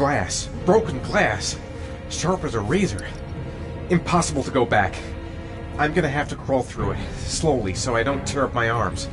Glass. Broken glass. Sharp as a razor. Impossible to go back. I'm gonna have to crawl through it, slowly, so I don't tear up my arms.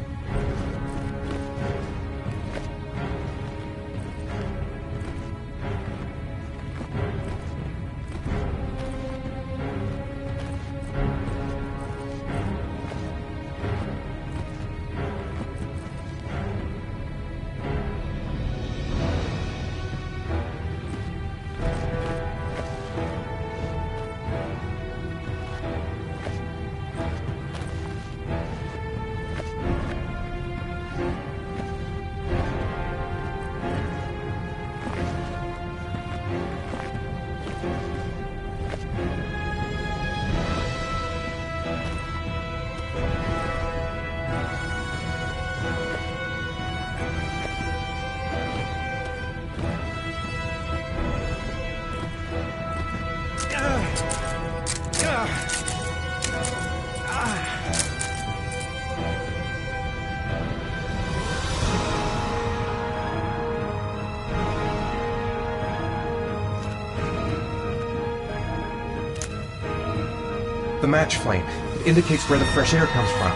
The match flame. It indicates where the fresh air comes from.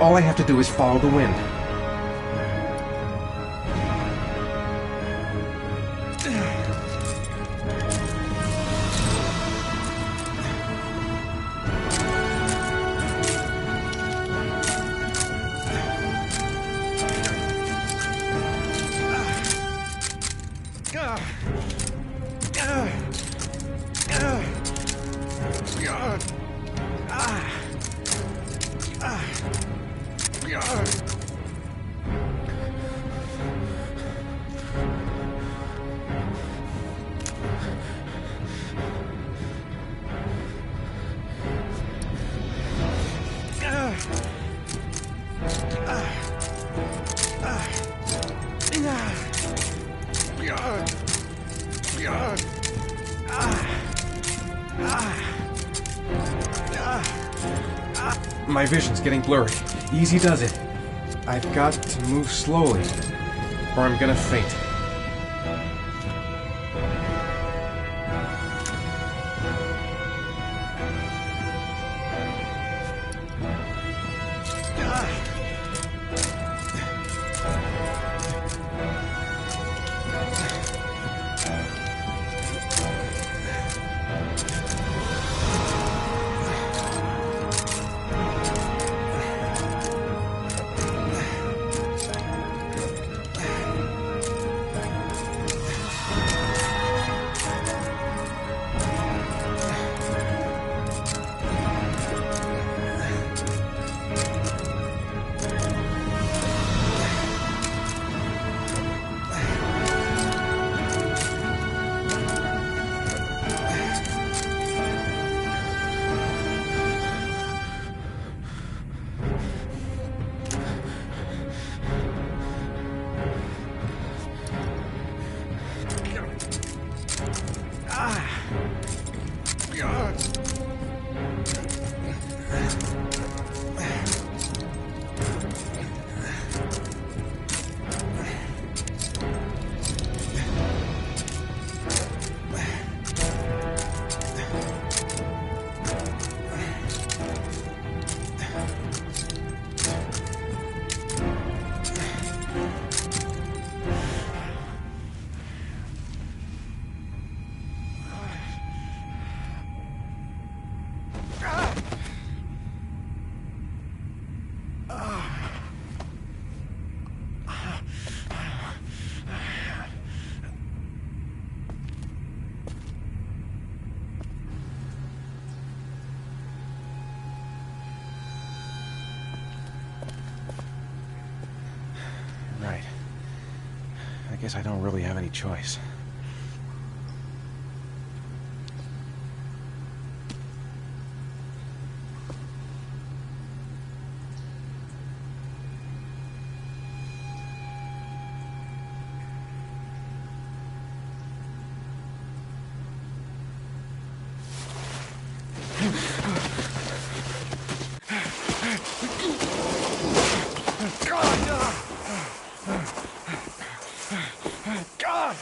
All I have to do is follow the wind. My vision's getting blurry. Easy does it. I've got to move slowly, or I'm gonna faint. Right. I guess I don't really have any choice. God!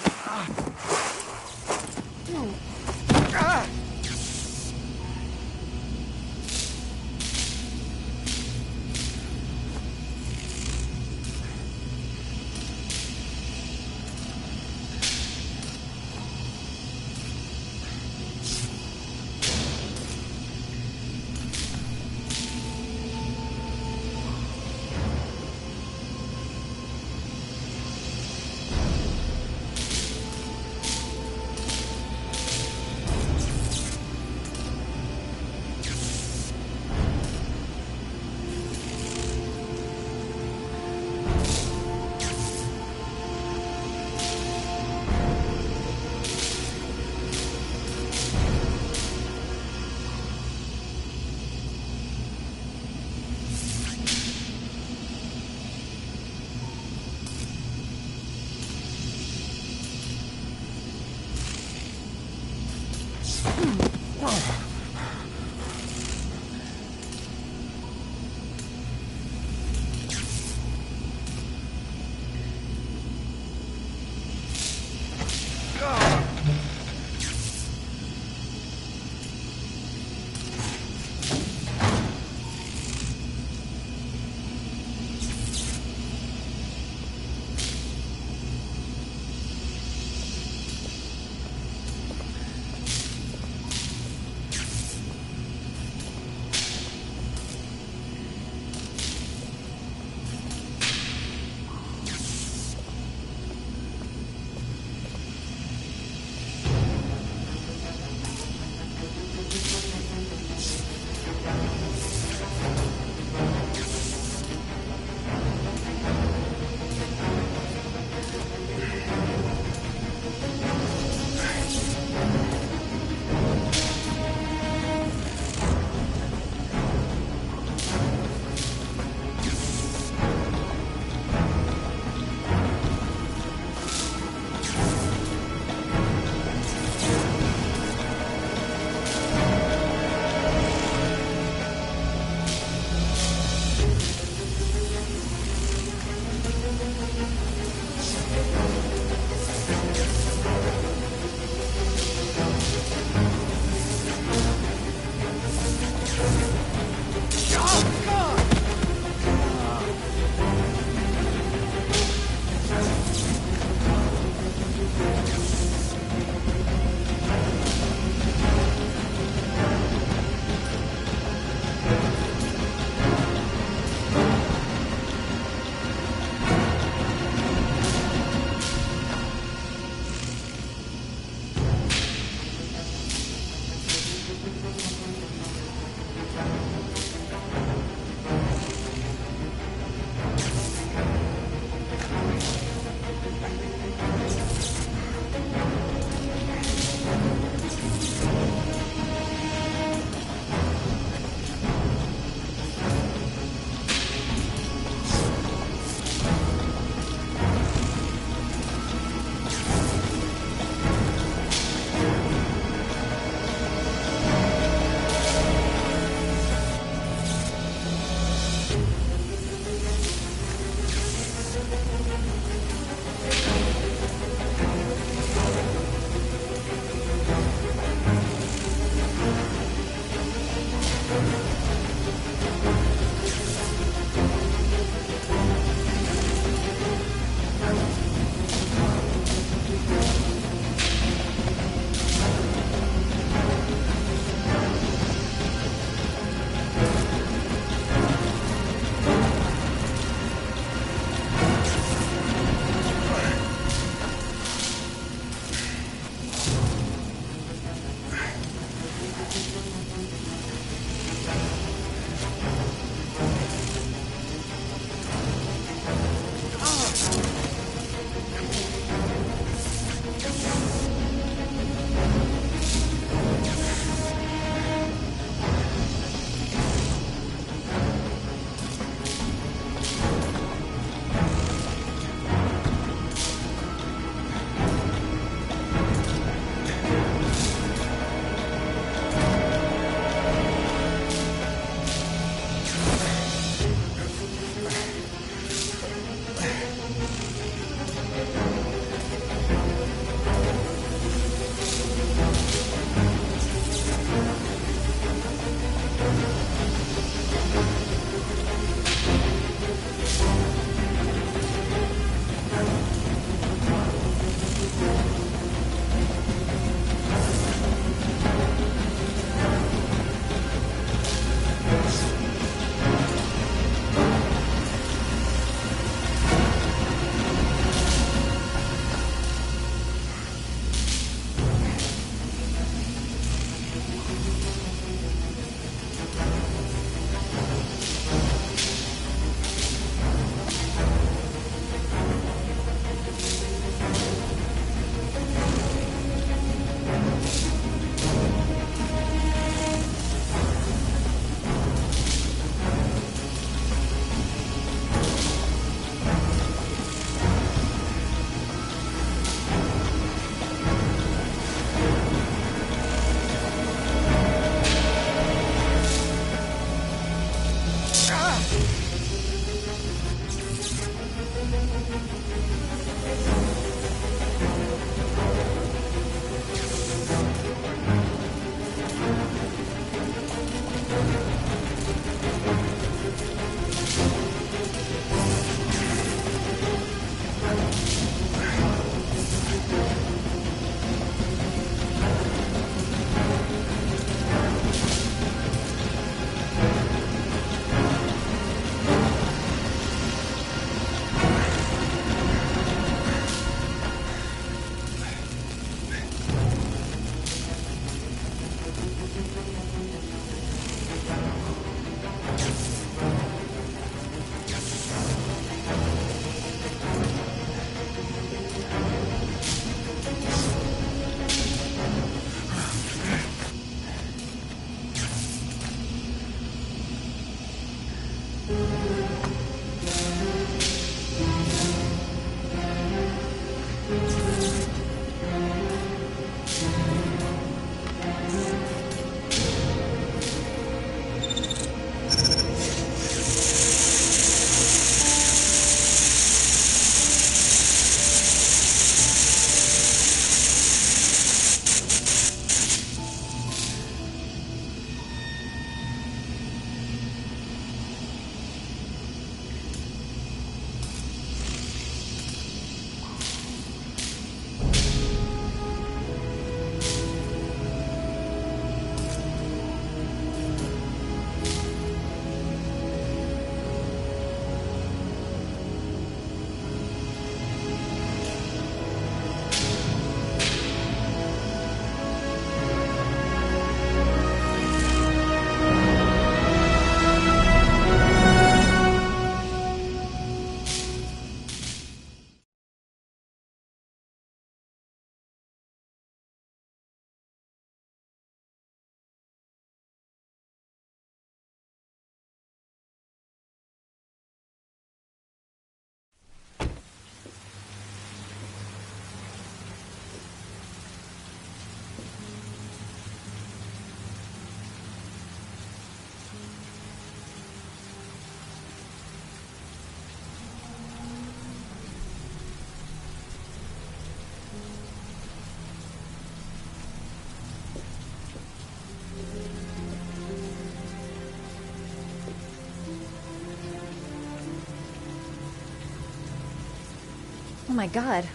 Oh my god.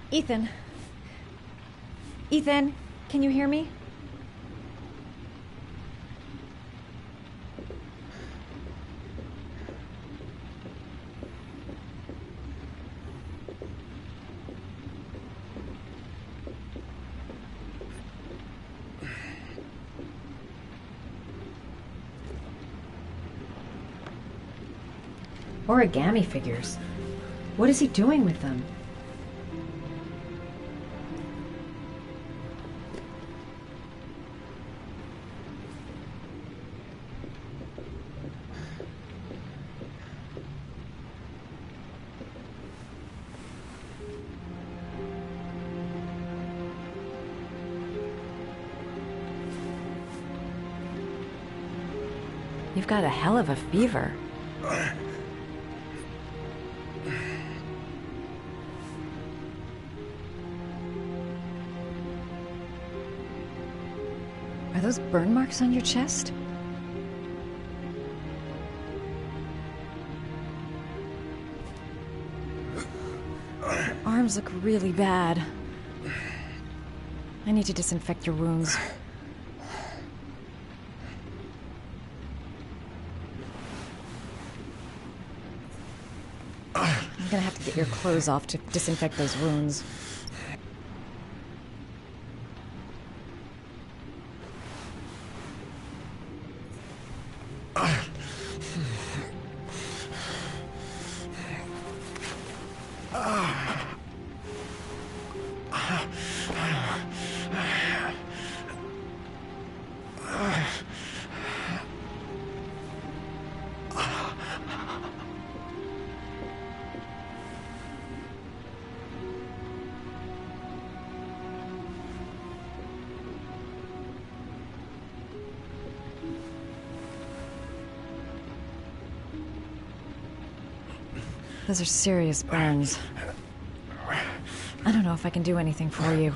Ethan. Ethan, can you hear me? Origami figures. What is he doing with them? You've got a hell of a fever. Are those burn marks on your chest? Your arms look really bad. I need to disinfect your wounds. I'm gonna have to get your clothes off to disinfect those wounds. Those are serious burns. I don't know if I can do anything for you.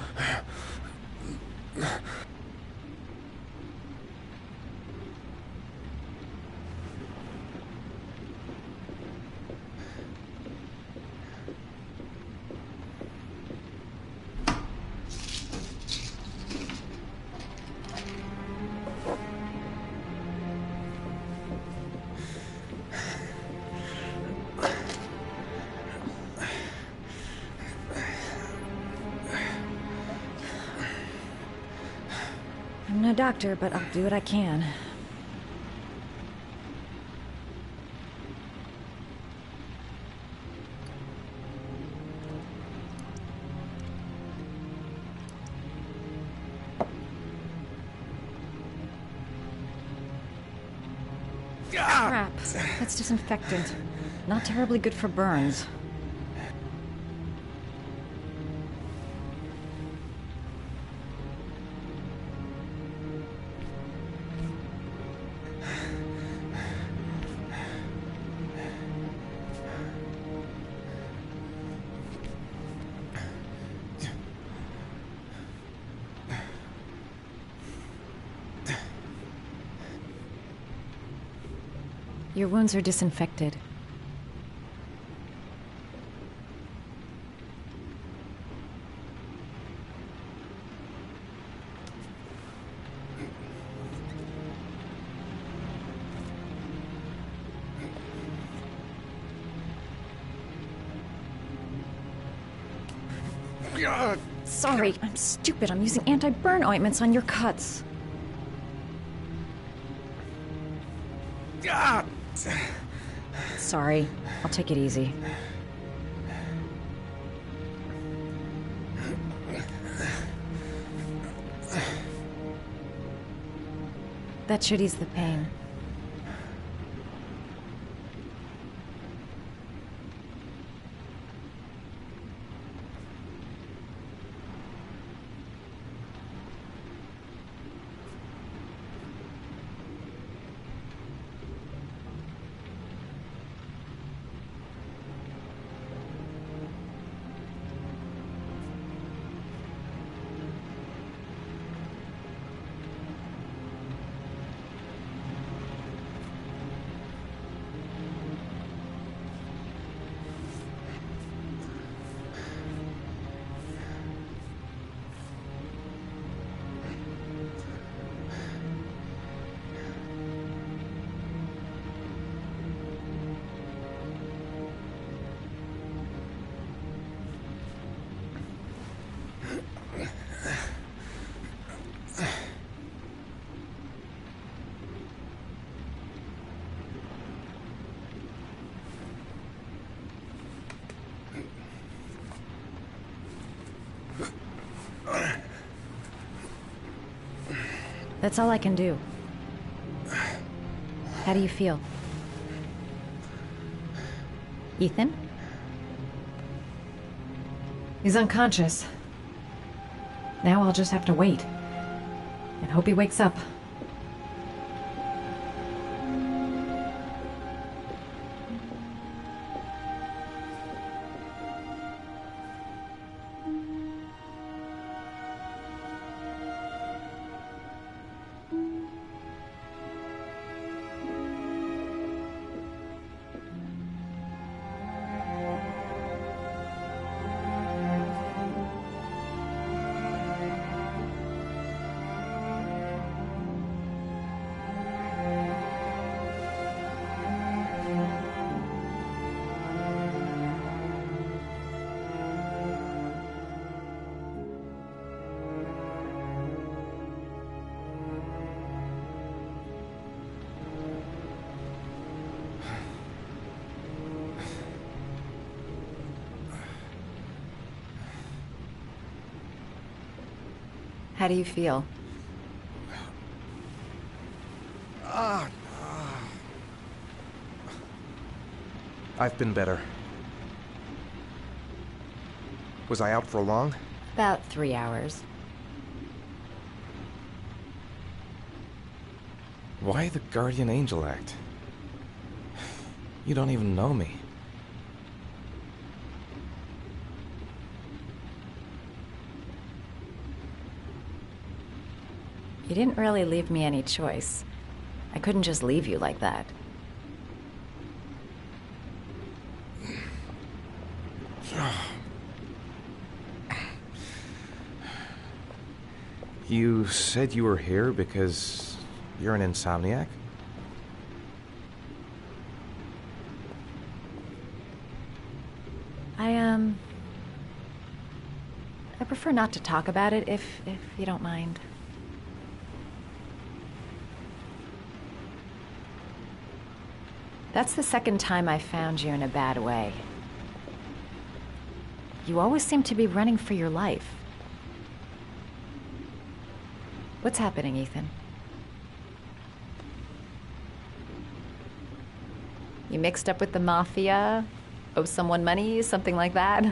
I'm no doctor, but I'll do what I can. Crap. That's disinfectant. Not terribly good for burns. Your wounds are disinfected. Sorry, I'm stupid. I'm using anti-burn ointments on your cuts. Sorry. I'll take it easy. That should ease the pain. That's all I can do. How do you feel? Ethan? He's unconscious. Now I'll just have to wait. And hope he wakes up. How do you feel? I've been better. Was I out for long? About 3 hours. Why the guardian angel act? You don't even know me. You didn't really leave me any choice. I couldn't just leave you like that. You said you were here because you're an insomniac? I prefer not to talk about it if you don't mind. That's the second time I found you in a bad way. You always seem to be running for your life. What's happening, Ethan? You mixed up with the mafia? Owe someone money? Something like that?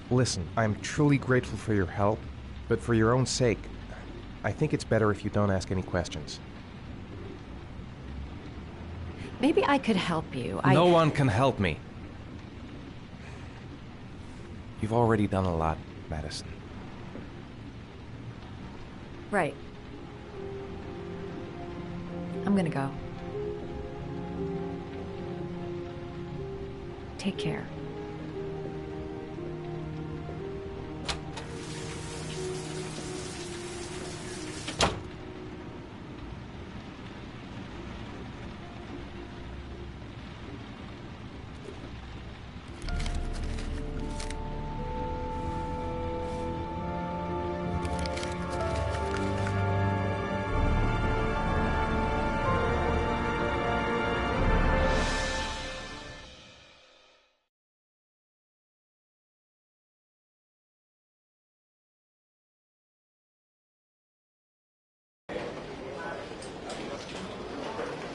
Listen, I'm truly grateful for your help, but for your own sake, I think it's better if you don't ask any questions. Maybe I could help you. No one can help me. You've already done a lot, Madison. Right. I'm gonna go. Take care.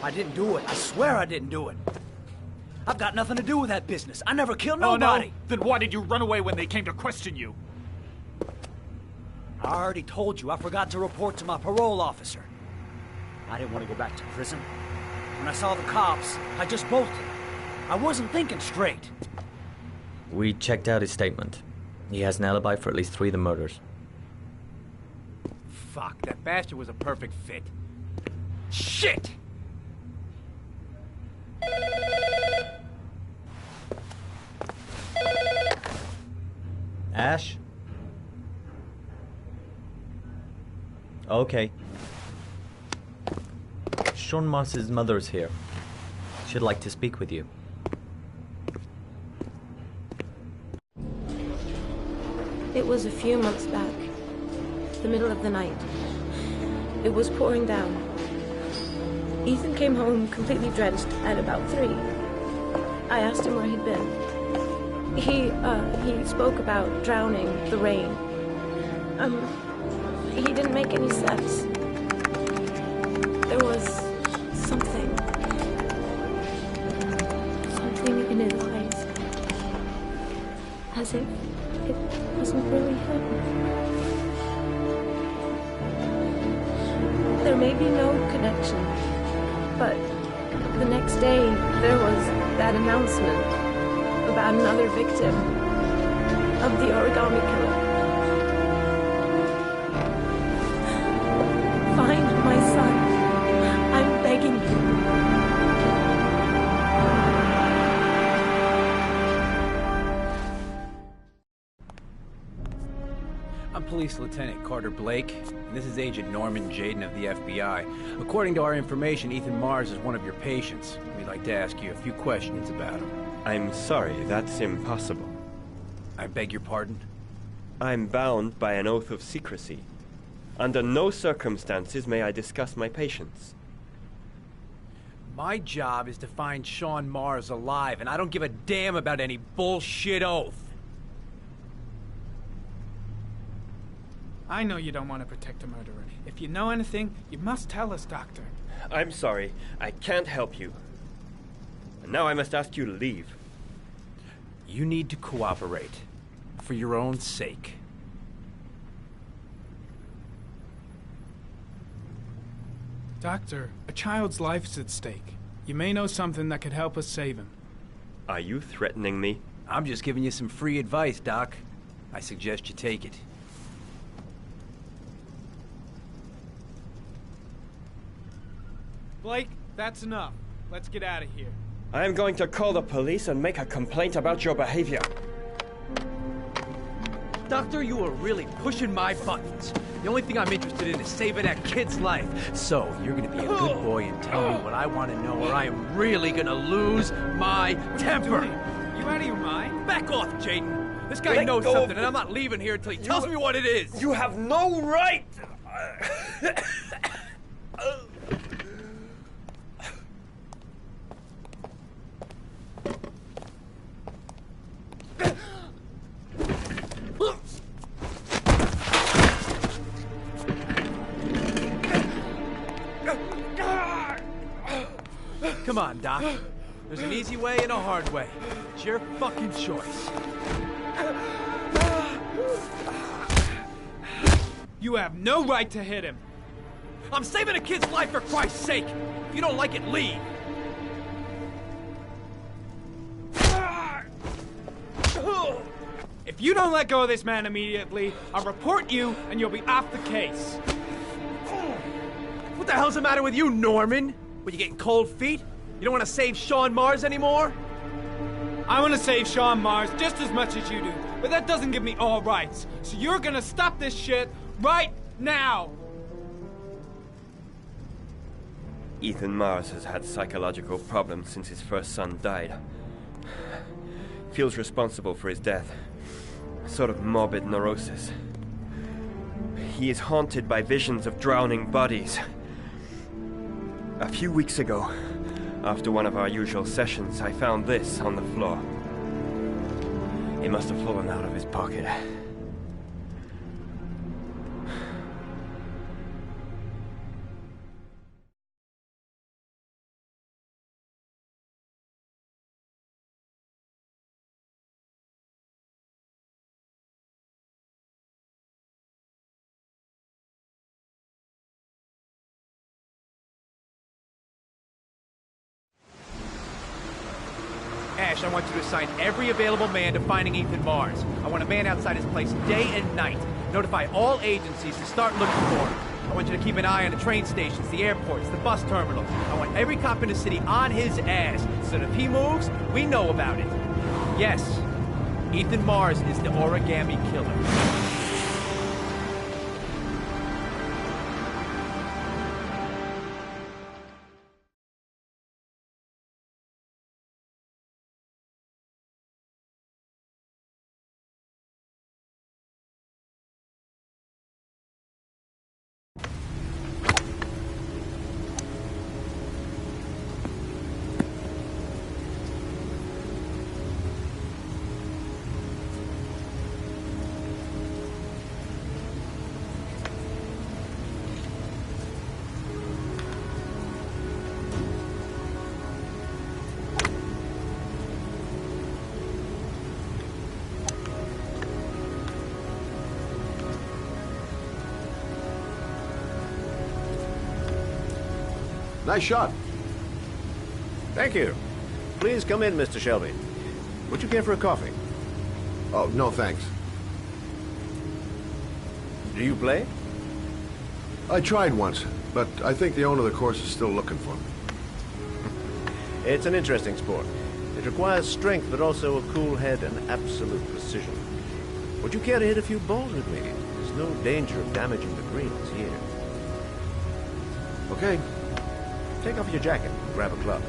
I didn't do it. I swear I didn't do it. I've got nothing to do with that business. I never killed Oh, nobody. no? Then why did you run away when they came to question you? I already told you I forgot to report to my parole officer. I didn't want to go back to prison. When I saw the cops, I just bolted. I wasn't thinking straight. We checked out his statement. He has an alibi for at least 3 of the murders. Fuck, that bastard was a perfect fit. Shit! Ash? Okay. Sean Moss's mother is here. She'd like to speak with you. It was a few months back, the middle of the night. It was pouring down. Ethan came home completely drenched at about 3. I asked him where he'd been. He spoke about drowning, the rain. He didn't make any sense. There was something in his eyes. As if it wasn't really him. There may be no connection, but the next day there was that announcement about another victim of the origami killer. Find my son. I'm begging you. I'm Police Lieutenant Carter Blake, and this is Agent Norman Jaden of the FBI. According to our information, Ethan Mars is one of your patients. We'd like to ask you a few questions about him. I'm sorry, that's impossible. I beg your pardon? I'm bound by an oath of secrecy. Under no circumstances may I discuss my patients. My job is to find Sean Mars alive, and I don't give a damn about any bullshit oath. I know you don't want to protect a murderer. If you know anything, you must tell us, Doctor. I'm sorry, I can't help you. And now I must ask you to leave. You need to cooperate. For your own sake. Doctor, a child's life's at stake. You may know something that could help us save him. Are you threatening me? I'm just giving you some free advice, Doc. I suggest you take it. Blake, that's enough. Let's get out of here. I am going to call the police and make a complaint about your behavior. Doctor, you are really pushing my buttons. The only thing I'm interested in is saving that kid's life. So, you're gonna be a good boy and tell me what I want to know, or I am really gonna lose my temper. You out of your mind? Back off, Jaden. This guy Let knows go something, of and I'm not leaving here until he tells me what it is. You have no right! Come on, Doc. There's an easy way and a hard way. It's your fucking choice. You have no right to hit him. I'm saving a kid's life for Christ's sake. If you don't like it, leave. If you don't let go of this man immediately, I'll report you and you'll be off the case. What the hell's the matter with you, Norman? What, you getting cold feet? You don't want to save Sean Mars anymore? I want to save Sean Mars just as much as you do, but that doesn't give me all rights. So you're gonna stop this shit right now! Ethan Mars has had psychological problems since his first son died. Feels responsible for his death. A sort of morbid neurosis. He is haunted by visions of drowning bodies. A few weeks ago, after one of our usual sessions, I found this on the floor. It must have fallen out of his pocket. cash, I want you to assign every available man to finding Ethan Mars. I want a man outside his place day and night. Notify all agencies to start looking for him. I want you to keep an eye on the train stations, the airports, the bus terminals. I want every cop in the city on his ass, so that if he moves, we know about it. Yes, Ethan Mars is the origami killer. Nice shot. Thank you. Please come in, Mr. Shelby. Would you care for a coffee? Oh, no thanks. Do you play? I tried once, but I think the owner of the course is still looking for me. It's an interesting sport. It requires strength, but also a cool head and absolute precision. Would you care to hit a few balls with me? There's no danger of damaging the greens here. Okay. Take off your jacket and grab a club.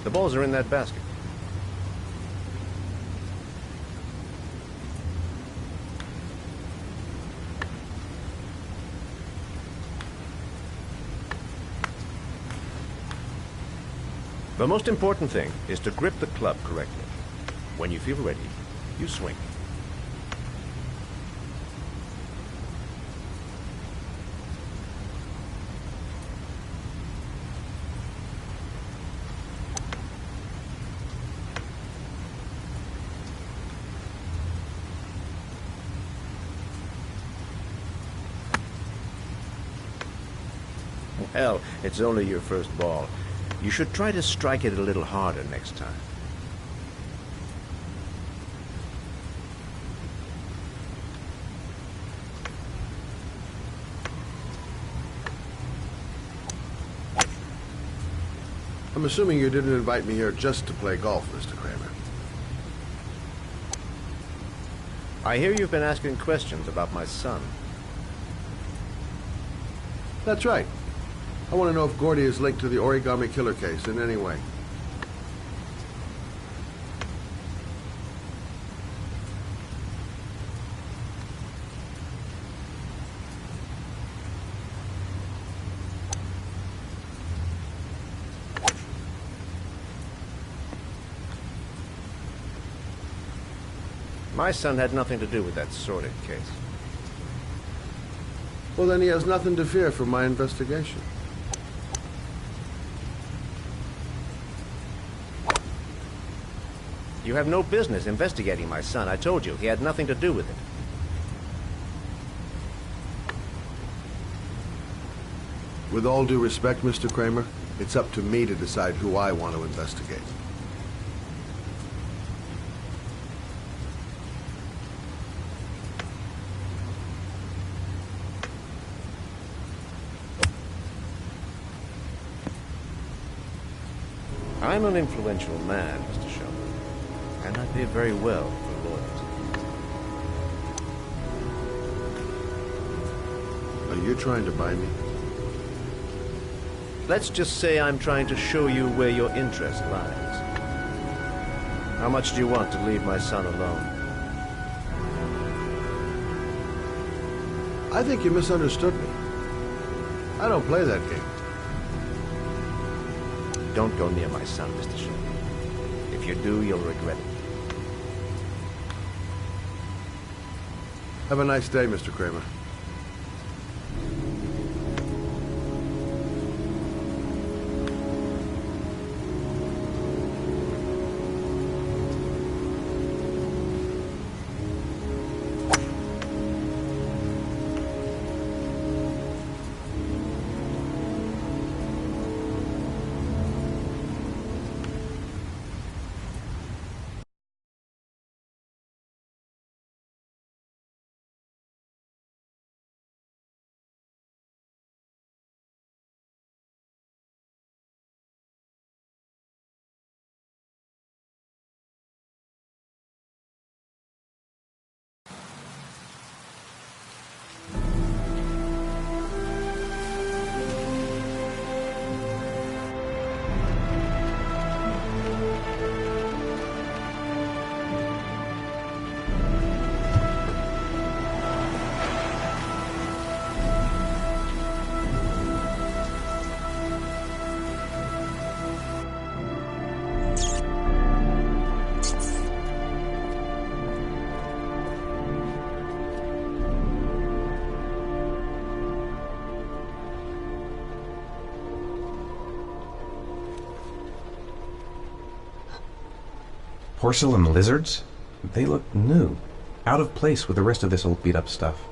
The balls are in that basket. The most important thing is to grip the club correctly. When you feel ready, you swing. Well, it's only your first ball. You should try to strike it a little harder next time. I'm assuming you didn't invite me here just to play golf, Mr. Kramer. I hear you've been asking questions about my son. That's right. I want to know if Gordy is linked to the origami killer case in any way. My son had nothing to do with that sordid case. Well, then he has nothing to fear from my investigation. You have no business investigating my son. I told you, he had nothing to do with it. With all due respect, Mr. Kramer, it's up to me to decide who I want to investigate. I'm an influential man, Mr. Shelby, and I pay very well for loyalty. Are you trying to buy me? Let's just say I'm trying to show you where your interest lies. How much do you want to leave my son alone? I think you misunderstood me. I don't play that game. Don't go near my son, Mr. Shelby. If you do, you'll regret it. Have a nice day, Mr. Kramer. Porcelain lizards? They look new. Out of place with the rest of this old beat-up stuff.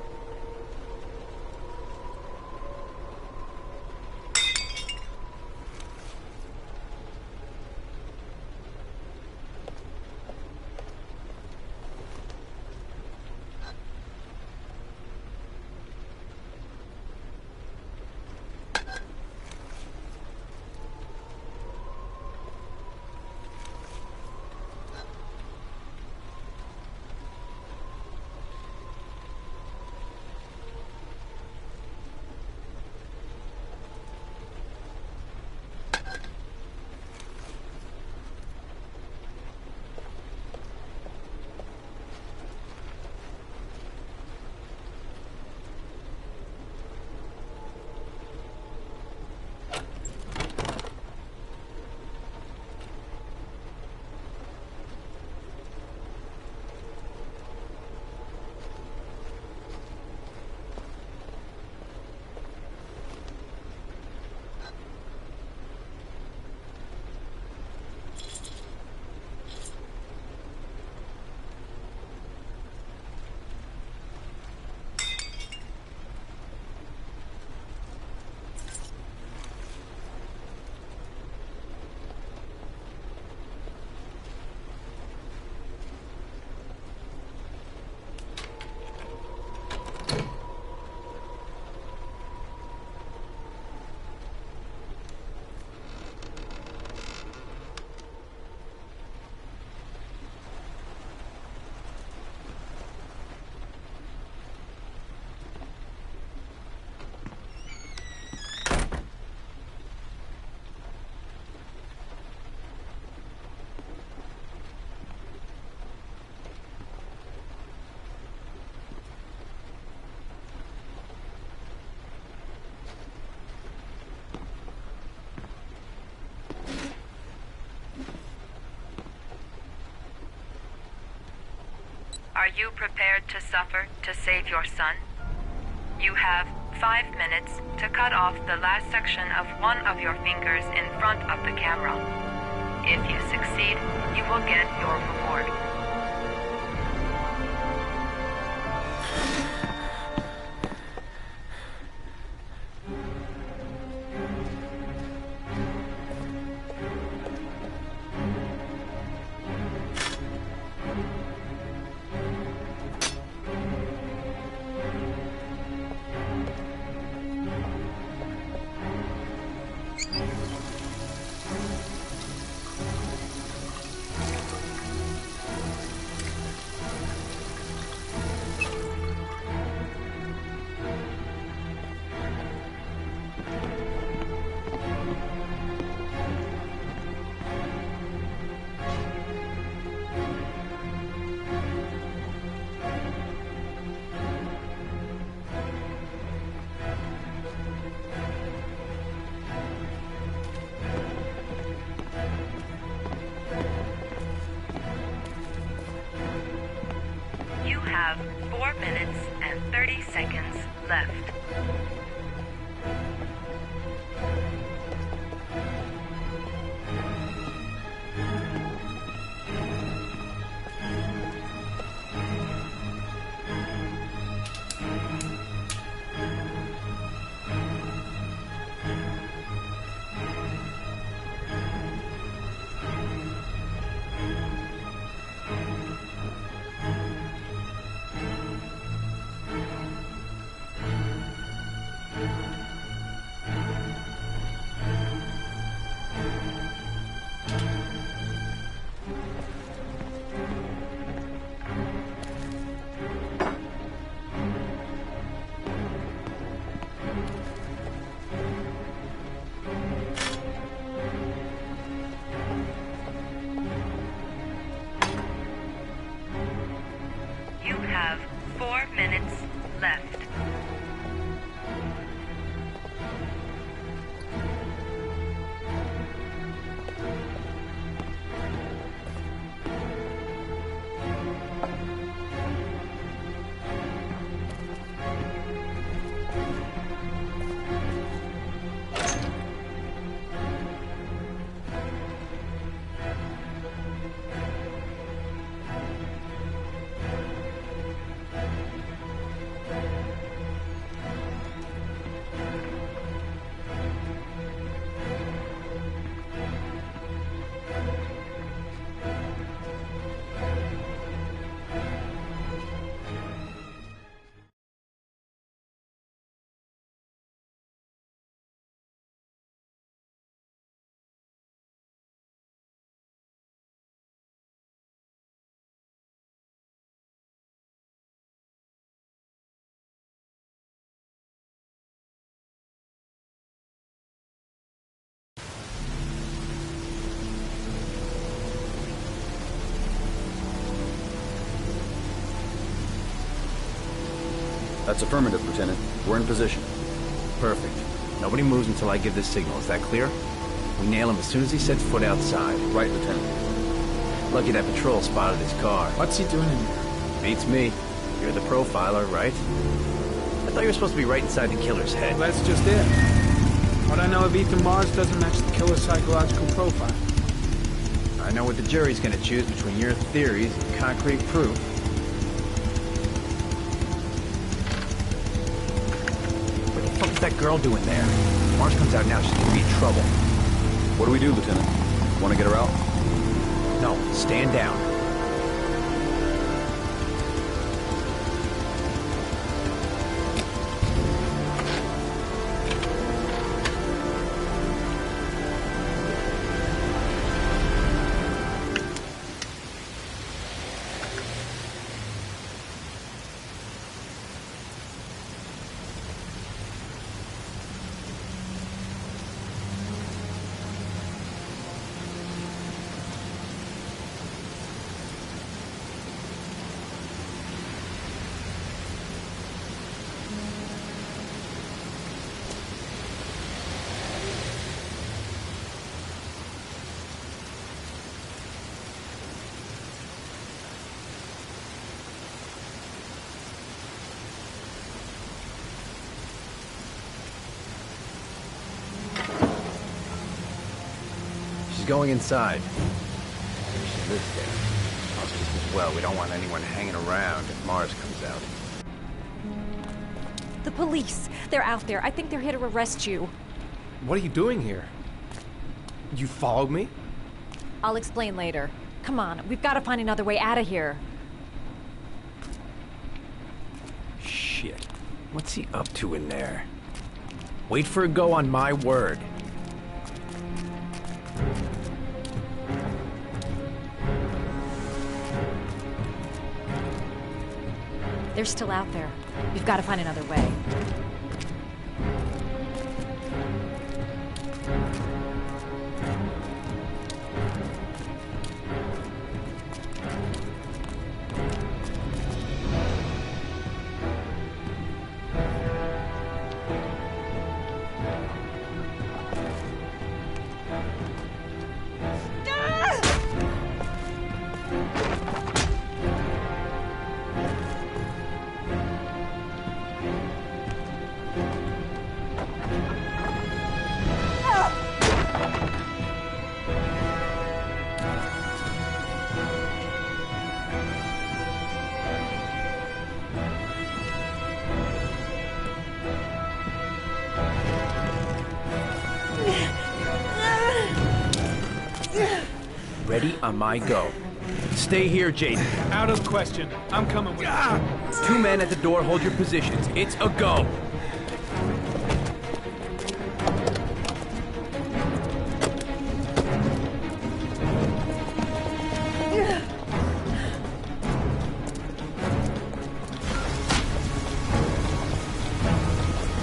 Are you prepared to suffer to save your son? You have 5 minutes to cut off the last section of one of your fingers in front of the camera. If you succeed, you will get your reward. You have 4 minutes and 30 seconds left. You have 4 minutes left. That's affirmative, Lieutenant. We're in position. Perfect. Nobody moves until I give the signal. Is that clear? We nail him as soon as he sets foot outside. Right, Lieutenant. Lucky that patrol spotted his car. What's he doing in there? Beats me. You're the profiler, right? I thought you were supposed to be right inside the killer's head. Well, that's just it. What I know of Ethan Mars doesn't match the killer's psychological profile. I know what the jury's gonna choose between your theories and concrete proof. What the fuck is that girl doing there? If Mars comes out now, she's gonna be in trouble. What do we do, Lieutenant? Want to get her out? No, stand down. Going inside. She lives there. Also, just as well, we don't want anyone hanging around if Mars comes out. The police! They're out there. I think they're here to arrest you. What are you doing here? You followed me? I'll explain later. Come on, we've got to find another way out of here. Shit. What's he up to in there? Wait for a go on my word. They're still out there. We've got to find another way. Ready on my go. Stay here, Jaden. Out of the question. I'm coming with you. 2 men at the door, hold your positions. It's a go.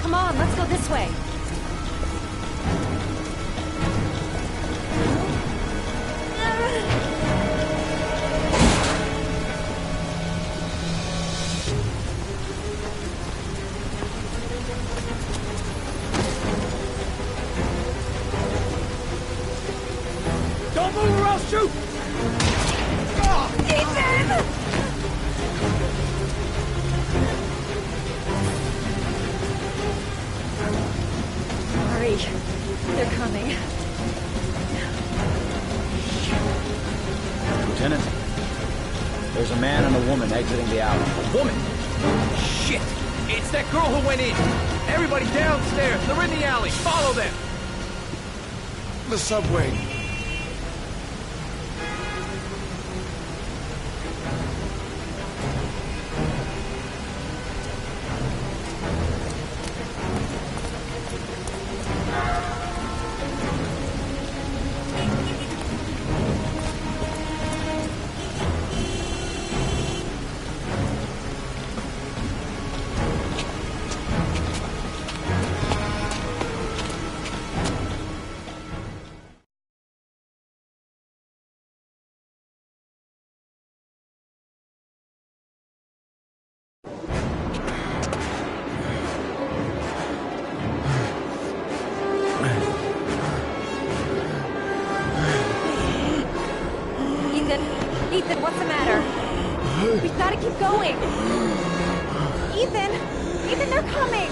Come on, let's go this way. Don't move or I'll shoot! Ethan! Hurry. They're coming. Lieutenant, there's a man and a woman exiting the alley. A woman? Shit! It's that girl who went in! Everybody downstairs! They're in the alley! Follow them! The subway. Ethan! Ethan, what's the matter? We've gotta keep going! Ethan! Ethan, they're coming!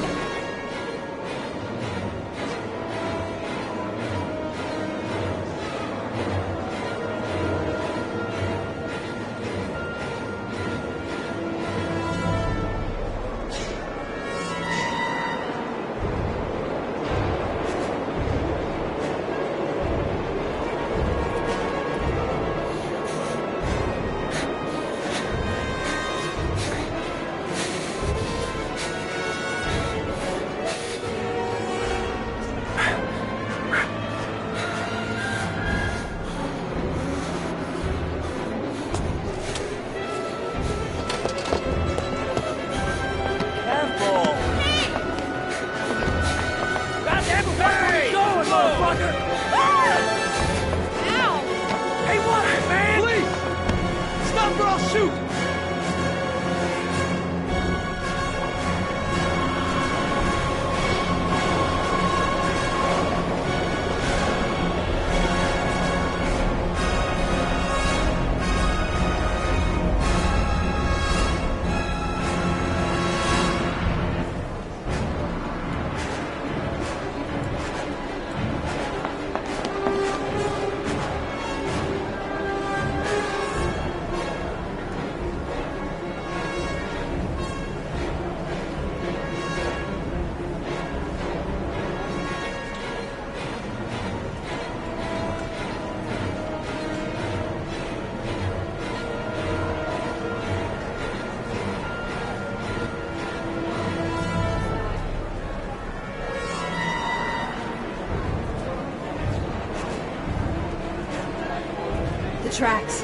Tracks.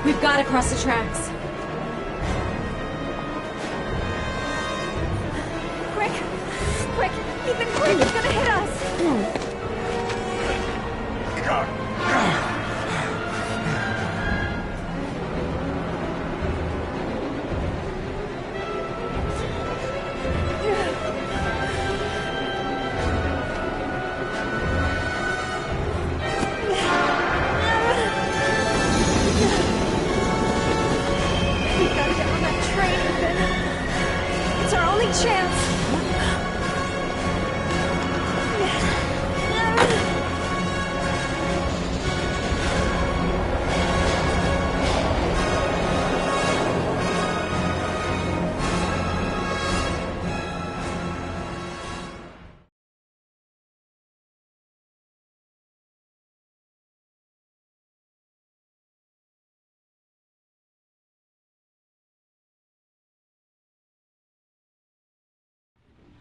We've got to cross the tracks. Quick! Quick! Ethan, quick! He's gonna hit us!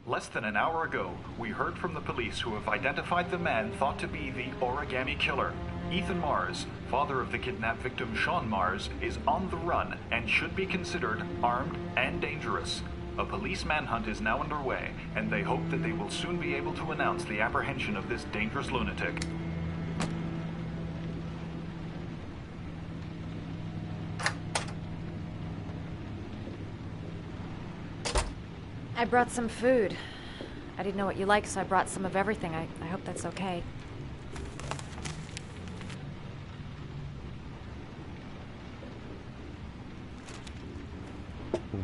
Less than an hour ago, we heard from the police who have identified the man thought to be the origami killer. Ethan Mars, father of the kidnapped victim Sean Mars, is on the run and should be considered armed and dangerous. A police manhunt is now underway, and they hope that they will soon be able to announce the apprehension of this dangerous lunatic. I brought some food. I didn't know what you like, so I brought some of everything. I hope that's okay.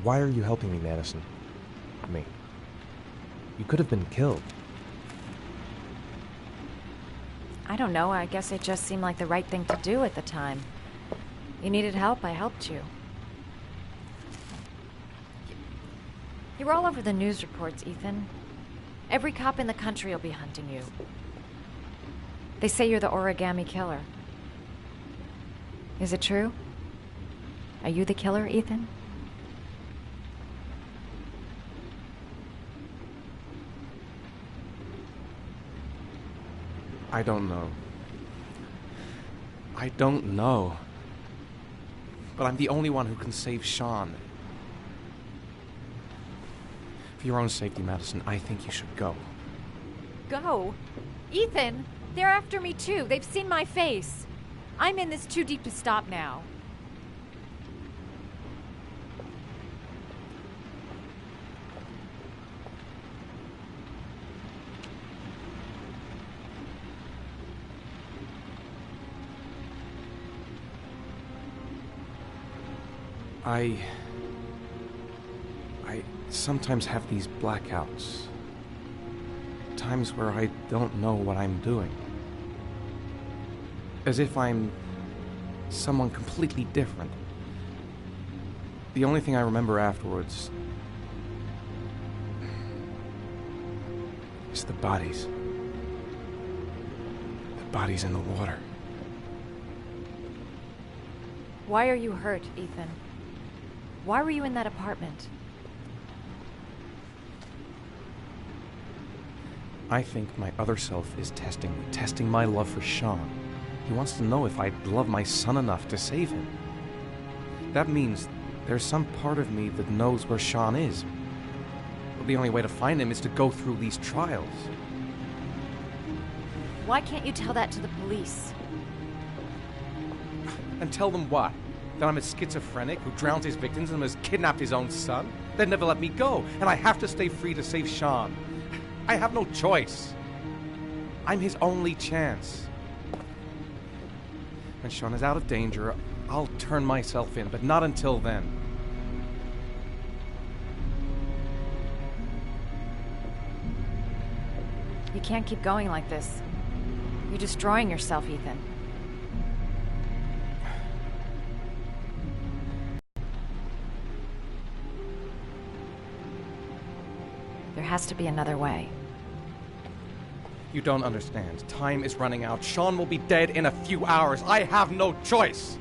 Why are you helping me, Madison? You could have been killed. I don't know. I guess it just seemed like the right thing to do at the time. You needed help, I helped you. You're all over the news reports, Ethan. Every cop in the country will be hunting you. They say you're the origami killer. Is it true? Are you the killer, Ethan? I don't know. I don't know. But I'm the only one who can save Sean. For your own safety, Madison, I think you should go. Go? Ethan, they're after me too. They've seen my face. I'm in this too deep to stop now. I sometimes have these blackouts. Times where I don't know what I'm doing. As if I'm someone completely different. The only thing I remember afterwards is the bodies. The bodies in the water. Why are you hurt, Ethan? Why were you in that apartment? I think my other self is testing my love for Sean. He wants to know if I'd love my son enough to save him. That means there's some part of me that knows where Sean is. But the only way to find him is to go through these trials. Why can't you tell that to the police? And tell them what? That I'm a schizophrenic who drowns his victims and has kidnapped his own son? They'd never let me go, and I have to stay free to save Sean. I have no choice. I'm his only chance. When Sean is out of danger, I'll turn myself in, but not until then. You can't keep going like this. You're destroying yourself, Ethan. There has to be another way. You don't understand. Time is running out. Sean will be dead in a few hours. I have no choice.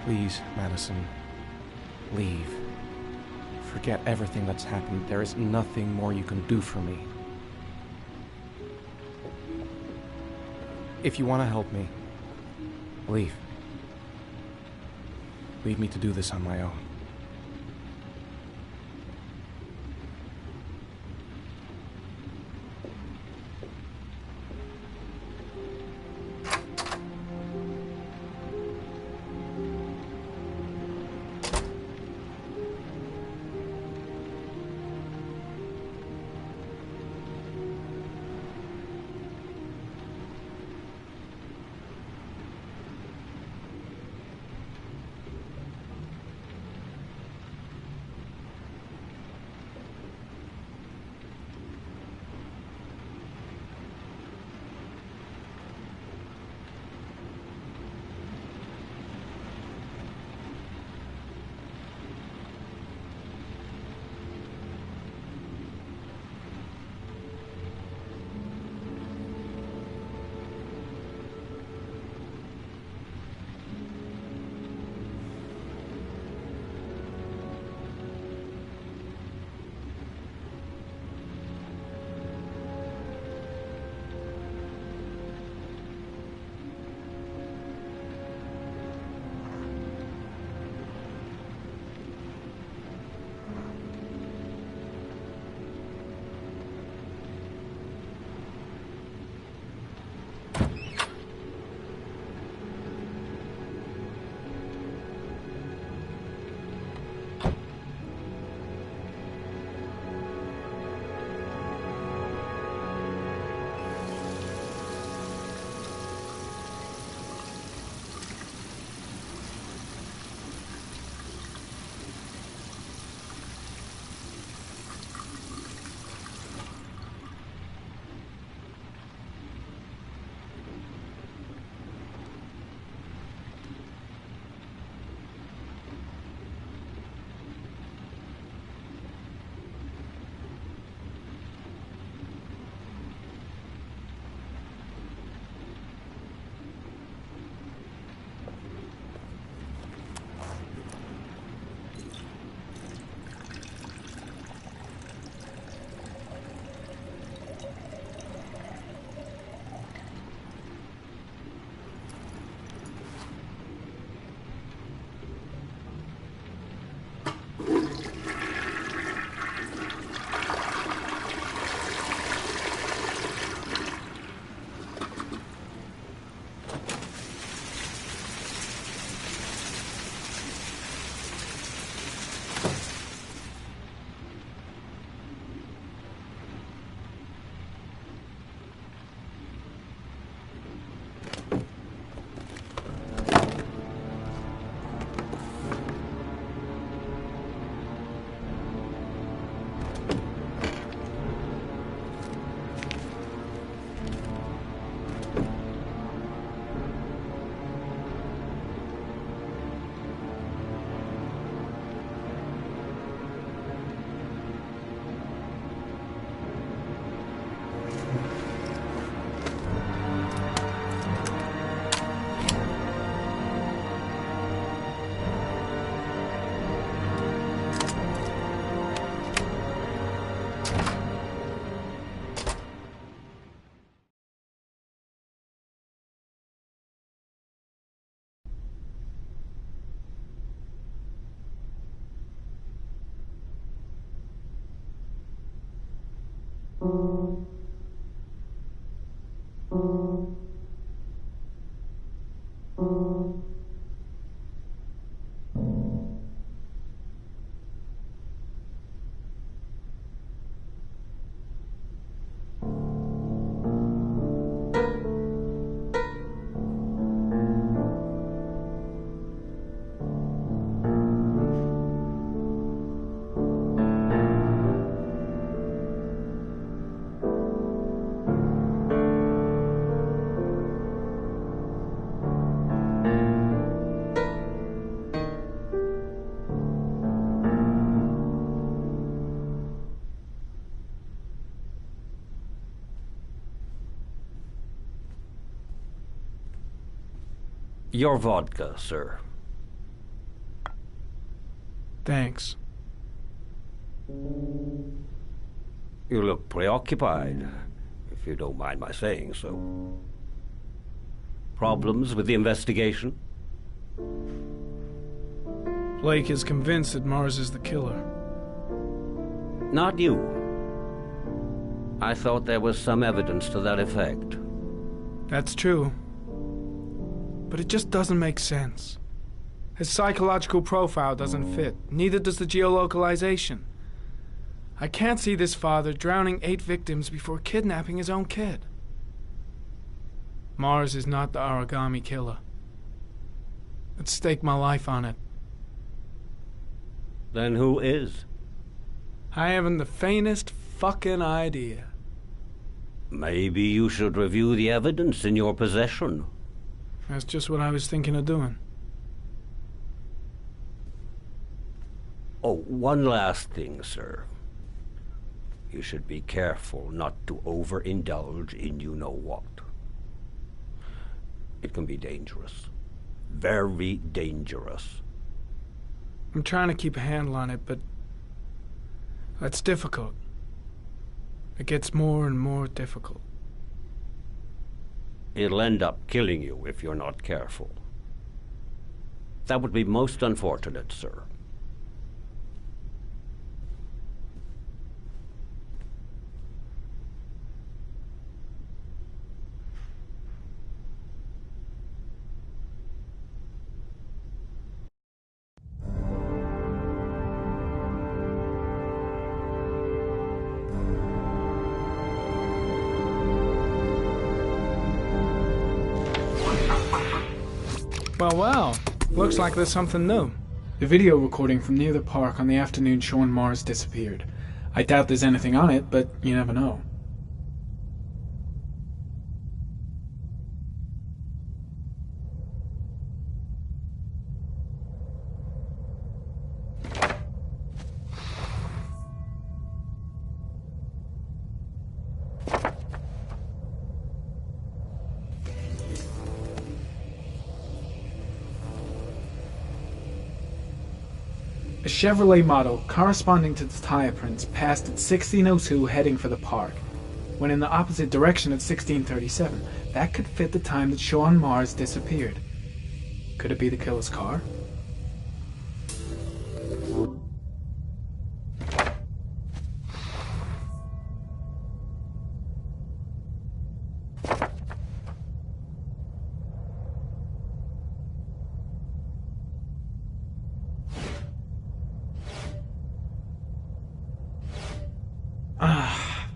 Please, Madison, leave. Forget everything that's happened. There is nothing more you can do for me. If you want to help me, leave. Leave me to do this on my own. Your vodka, sir. Thanks. You look preoccupied, if you don't mind my saying so. Problems with the investigation? Blake is convinced that Mars is the killer. Not you. I thought there was some evidence to that effect. That's true. But it just doesn't make sense. His psychological profile doesn't fit. Neither does the geolocalization. I can't see this father drowning 8 victims before kidnapping his own kid. Mars is not the origami killer. I'd stake my life on it. Then who is? I haven't the faintest fucking idea. Maybe you should review the evidence in your possession. That's just what I was thinking of doing. Oh, one last thing, sir. You should be careful not to overindulge in you-know-what. It can be dangerous. Very dangerous. I'm trying to keep a handle on it, but that's difficult. It gets more and more difficult. It'll end up killing you if you're not careful. That would be most unfortunate, sir. Well, looks like there's something new. The video recording from near the park on the afternoon Sean Mars disappeared. I doubt there's anything on it, but you never know. A Chevrolet model corresponding to the tire prints passed at 1602 heading for the park, when in the opposite direction at 1637. That could fit the time that Sean Mars disappeared. Could it be the killer's car?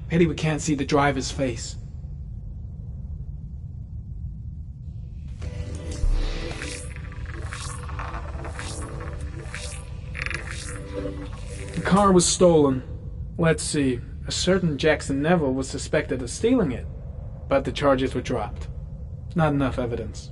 Pity we can't see the driver's face. The car was stolen. Let's see. A certain Jackson Neville was suspected of stealing it, but the charges were dropped. Not enough evidence.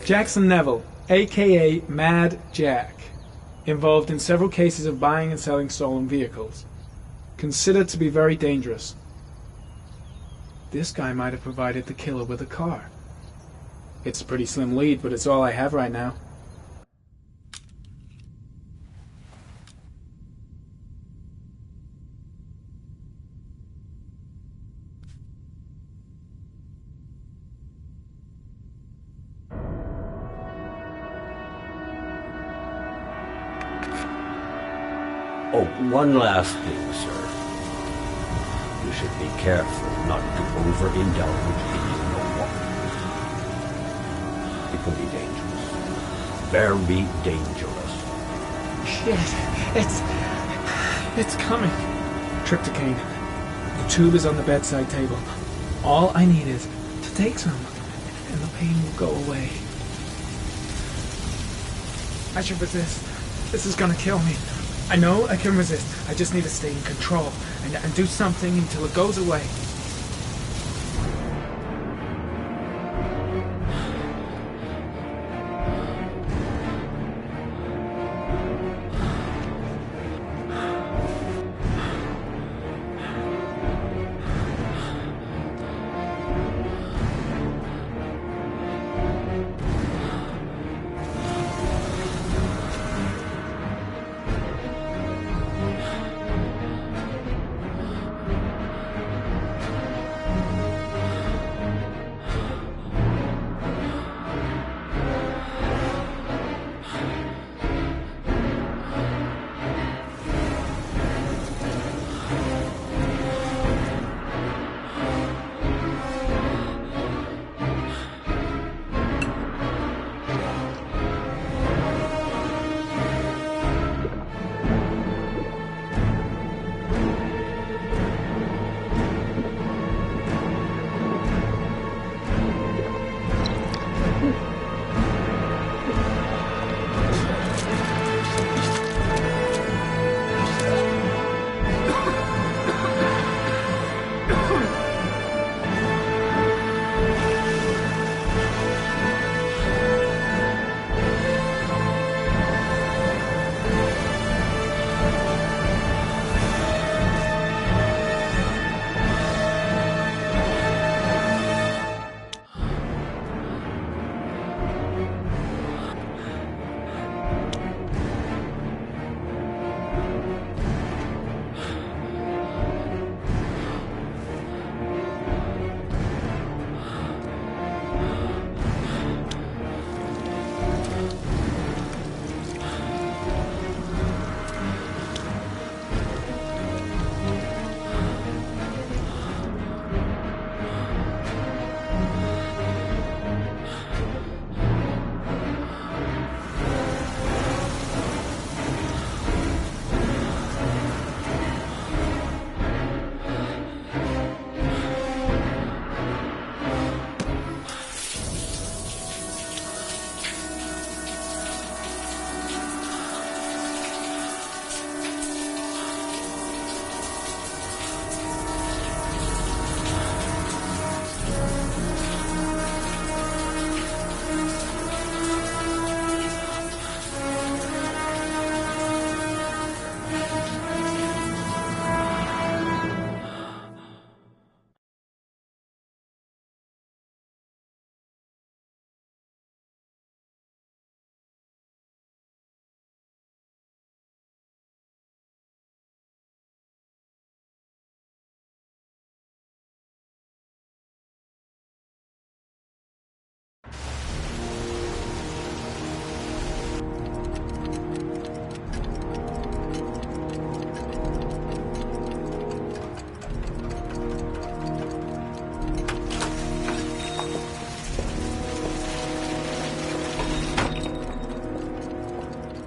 Jackson Neville, a.k.a. Mad Jack. Involved in several cases of buying and selling stolen vehicles. Considered to be very dangerous. This guy might have provided the killer with a car. It's a pretty slim lead, but it's all I have right now. Oh, one last thing, sir. You should be careful not to overindulge in you know what. It can be dangerous. Very dangerous. Shit, it's coming. Trypticane. The tube is on the bedside table. All I need is to take some, and the pain will go away. I should resist. This is gonna kill me. I know I can resist. I just need to stay in control and do something until it goes away.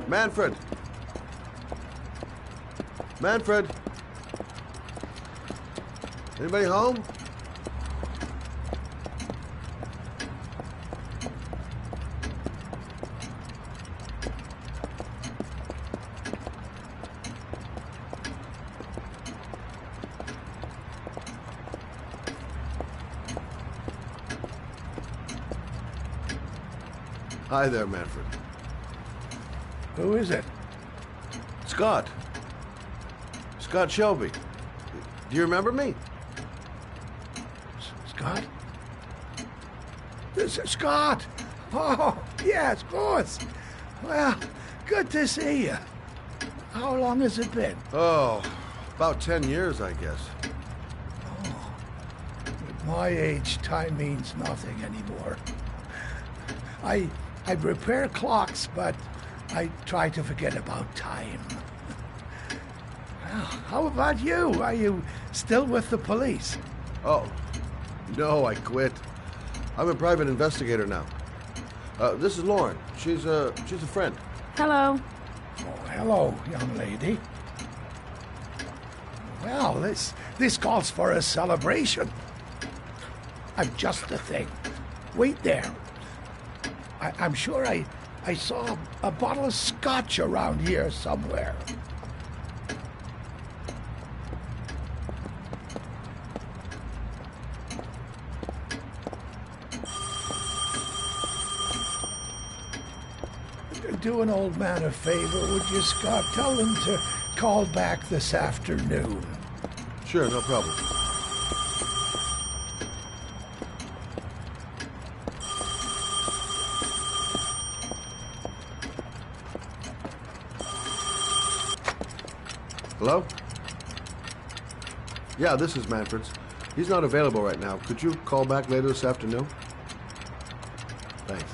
Manfred! Manfred! Anybody home? Hi there, Manfred. Who is it? Scott. Scott Shelby. Do you remember me? Scott? This is Scott! Oh, yes, of course. Well, good to see you. How long has it been? Oh, about 10 years, I guess. Oh, at my age, time means nothing anymore. I repair clocks, but I try to forget about time. Well, how about you? Are you still with the police? Oh, no, I quit. I'm a private investigator now. This is Lauren. She's a friend. Hello. Oh, hello, young lady. Well, this calls for a celebration. I'm just the thing. Wait there. I'm sure I saw a bottle of scotch around here somewhere. Do an old man a favor, would you, Scott? Tell him to call back this afternoon. Sure, no problem. Hello? Yeah, this is Manfred's. He's not available right now. Could you call back later this afternoon? Thanks.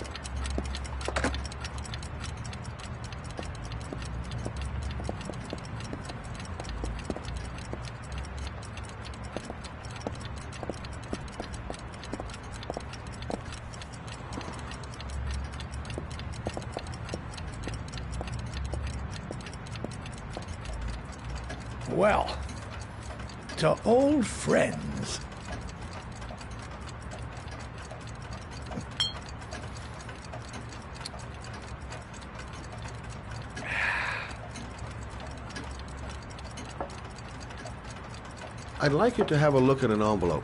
Well, to old friends. I'd like you to have a look at an envelope.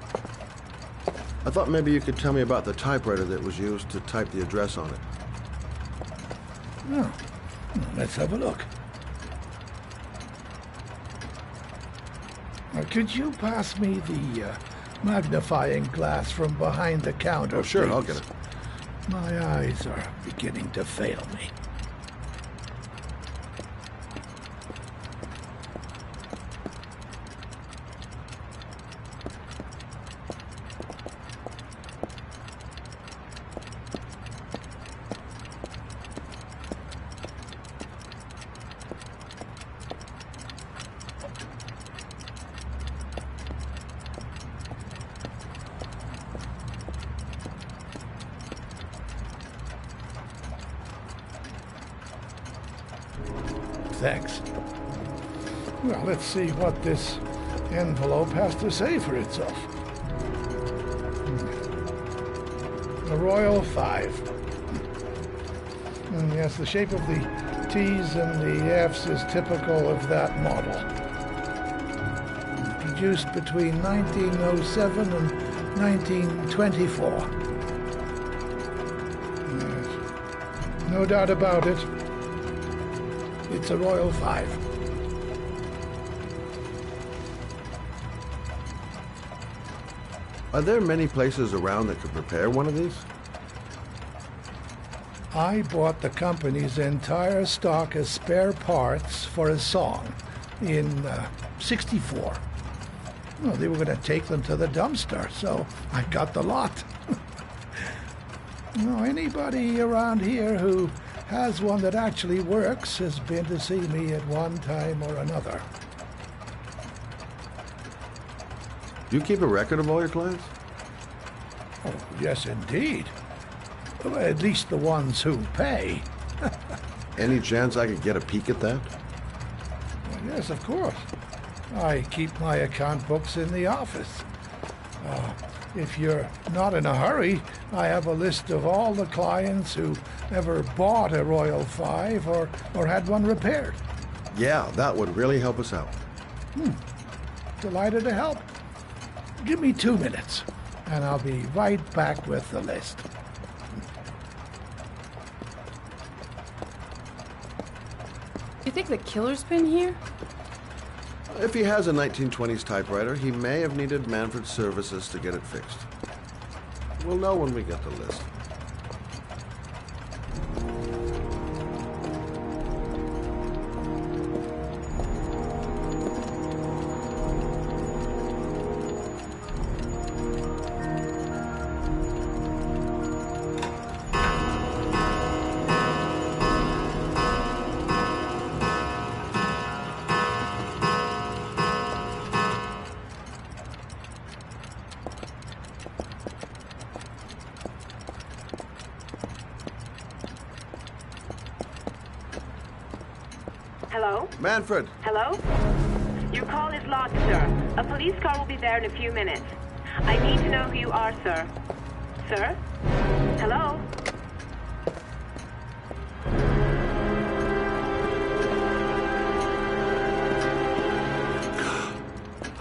I thought maybe you could tell me about the typewriter that was used to type the address on it. Oh, let's have a look. Could you pass me the magnifying glass from behind the counter, Oh, sure, please? I'll get it. My eyes are beginning to fail me. Thanks. Well, let's see what this envelope has to say for itself. The Royal 5. And yes, the shape of the T's and the F's is typical of that model. Produced between 1907 and 1924. Yes. No doubt about it. It's a Royal 5. Are there many places around that could repair one of these? I bought the company's entire stock of spare parts for a song in '64. Well, they were going to take them to the dumpster, so I got the lot. Anybody around here who has one that actually works has been to see me at one time or another. Do you keep a record of all your clients? Oh, yes, indeed. Well, at least the ones who pay. Any chance I could get a peek at that? Well, yes, of course. I keep my account books in the office. If you're not in a hurry, I have a list of all the clients who ever bought a Royal 5 or had one repaired. Yeah, that would really help us out. Delighted to help. Give me 2 minutes, and I'll be right back with the list. You think the killer's been here? If he has a 1920s typewriter, he may have needed Manfred's services to get it fixed. We'll know when we get the list. Hello? Manfred! Hello? Your call is logged, sir. A police car will be there in a few minutes. I need to know who you are, sir. Sir? Hello?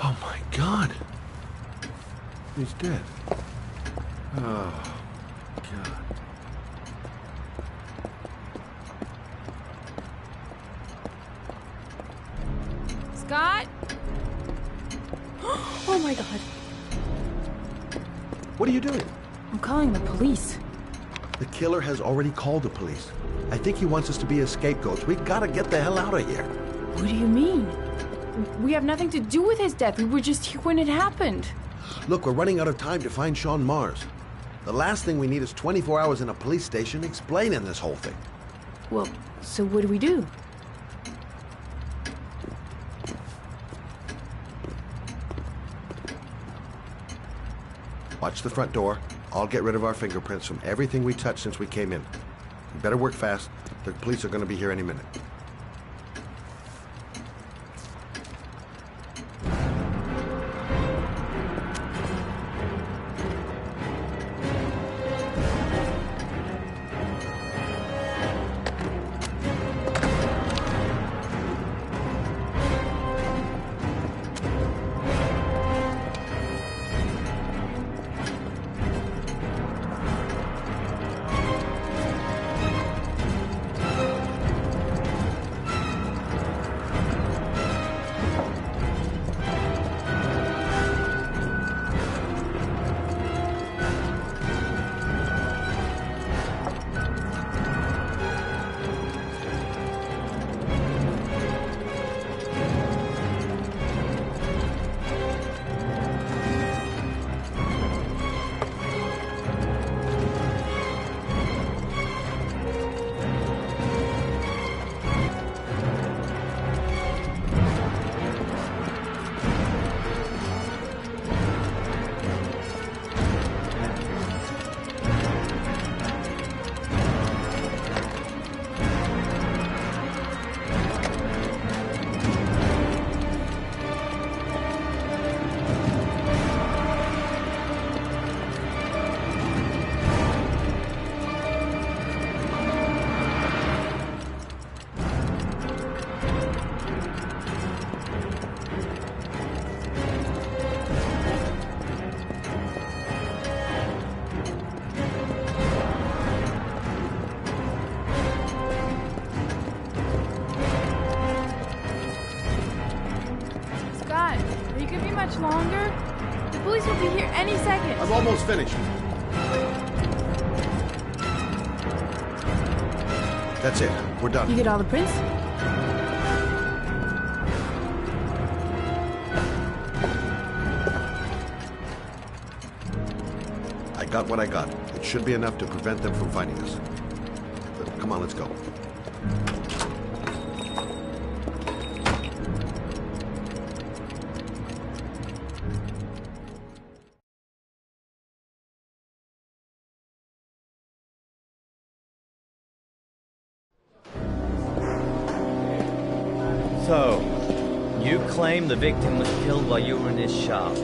Oh my God! He's dead. Oh, God. Scott? Oh my God. What are you doing? I'm calling the police. The killer has already called the police. I think he wants us to be his scapegoats. We gotta get the hell out of here. What do you mean? We have nothing to do with his death. We were just here when it happened. Look, we're running out of time to find Sean Mars. The last thing we need is 24 hours in a police station explaining this whole thing. Well, so what do we do? Watch the front door. I'll get rid of our fingerprints from everything we touched since we came in. We better work fast. The police are going to be here any minute. Longer? The police will be here any second. I'm almost finished. That's it. We're done. You get all the prints? I got what I got. It should be enough to prevent them from finding us. But come on, let's go. So, you claim the victim was killed while you were in his shop?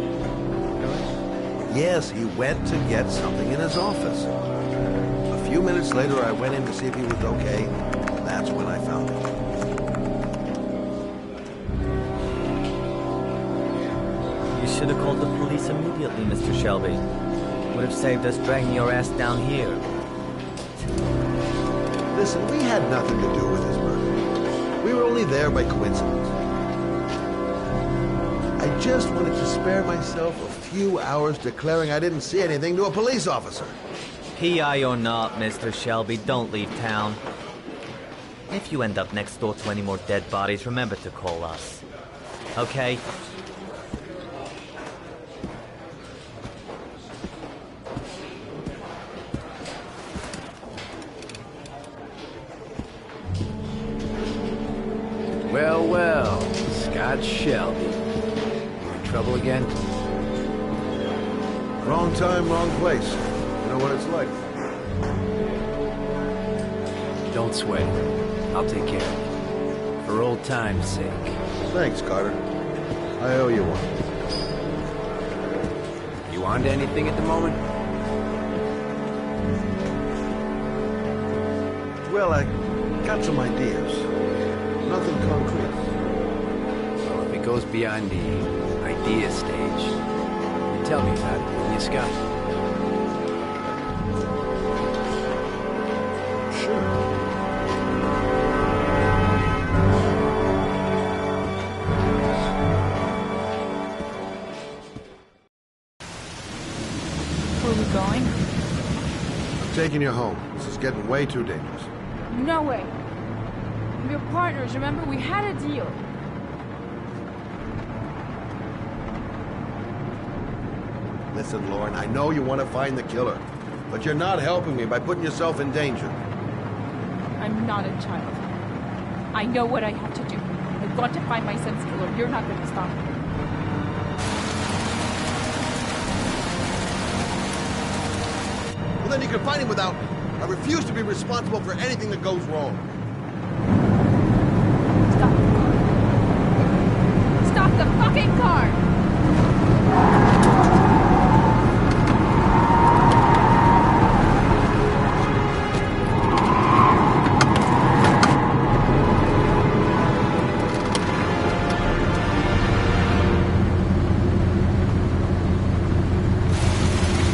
Yes, he went to get something in his office. A few minutes later, I went in to see if he was okay. That's when I found him. You should have called the police immediately, Mr. Shelby. Would have saved us dragging your ass down here. Listen, we had nothing to do with his murder. We were only there by coincidence. I just wanted to spare myself a few hours declaring I didn't see anything to a police officer. PI or not, Mr. Shelby, don't leave town. If you end up next door to any more dead bodies, remember to call us. Okay? Well, well, Scott Shelby. You in trouble again? Wrong time, wrong place. You know what it's like. Don't sweat it. I'll take care of it. For old time's sake. Thanks, Carter. I owe you one. You on to anything at the moment? Well, I got some ideas. Nothing concrete. Well, if it goes beyond the idea stage, you tell me about it, will you, Scott? Where are we going? I'm taking you home. This is getting way too dangerous. No way. We're partners, remember? We had a deal. Listen, Lauren, I know you want to find the killer, but you're not helping me by putting yourself in danger. I'm not a child. I know what I have to do. I've got to find my son's killer. You're not going to stop me. Well, then you can find him without me. I refuse to be responsible for anything that goes wrong. Stop the fucking car!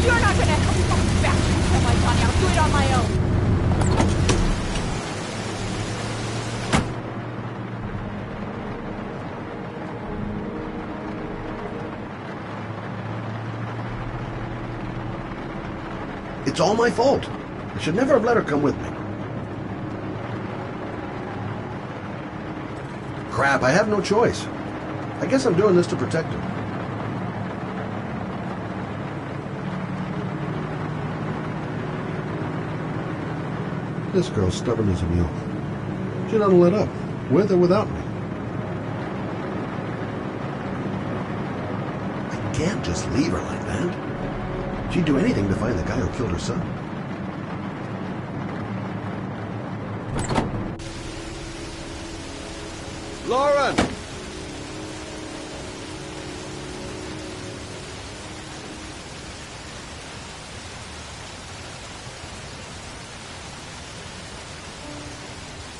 You're not gonna help me come back and kill my Johnny. I'll do it on my own. It's all my fault. I should never have let her come with me. Crap, I have no choice. I guess I'm doing this to protect her. This girl's stubborn as a mule. She doesn't let up, with or without me. I can't just leave her like that. She'd do anything to find the guy who killed her son. Lauren!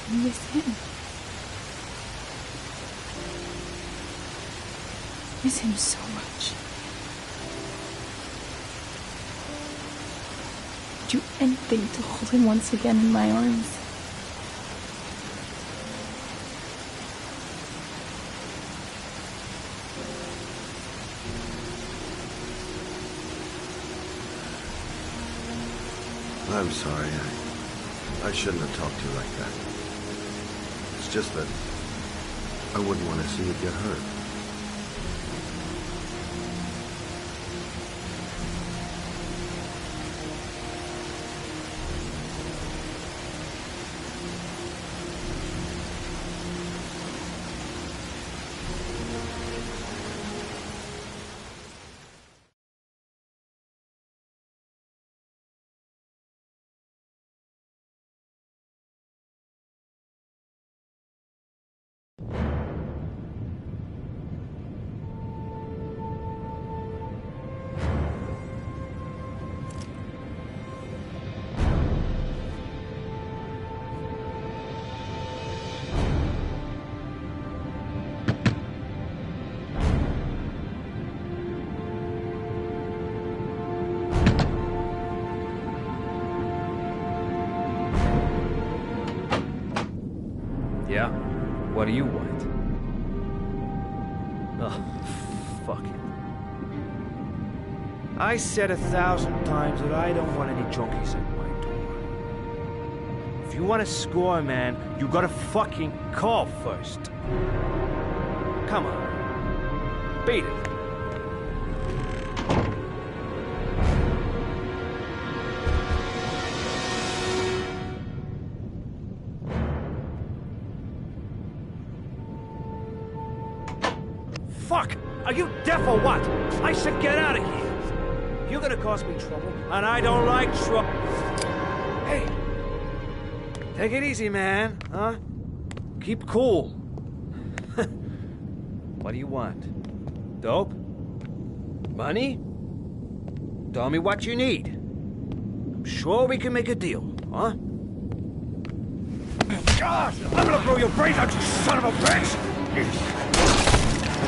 I miss him. Miss him so much. Do anything to hold him once again in my arms. I'm sorry. I shouldn't have talked to you like that. It's just that I wouldn't want to see you get hurt. What do you want? Oh, fuck it. I said 1,000 times that I don't want any junkies at my door. If you want to score, man, you gotta fucking call first. Come on. Beat it. Fuck! Are you deaf or what? I said get out of here! You're gonna cause me trouble, and I don't like trouble. Hey! Take it easy, man, huh? Keep cool. What do you want? Dope? Money? Tell me what you need. I'm sure we can make a deal, huh? God! I'm gonna blow your brains out, you son of a bitch!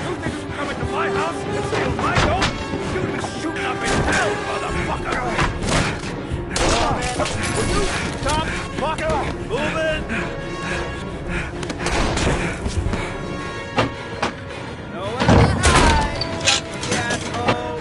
You think you come into my house and steal my dope? You'd be shooting up in hell, motherfucker! Will you stop fucking moving? Nowhere to hide, you asshole!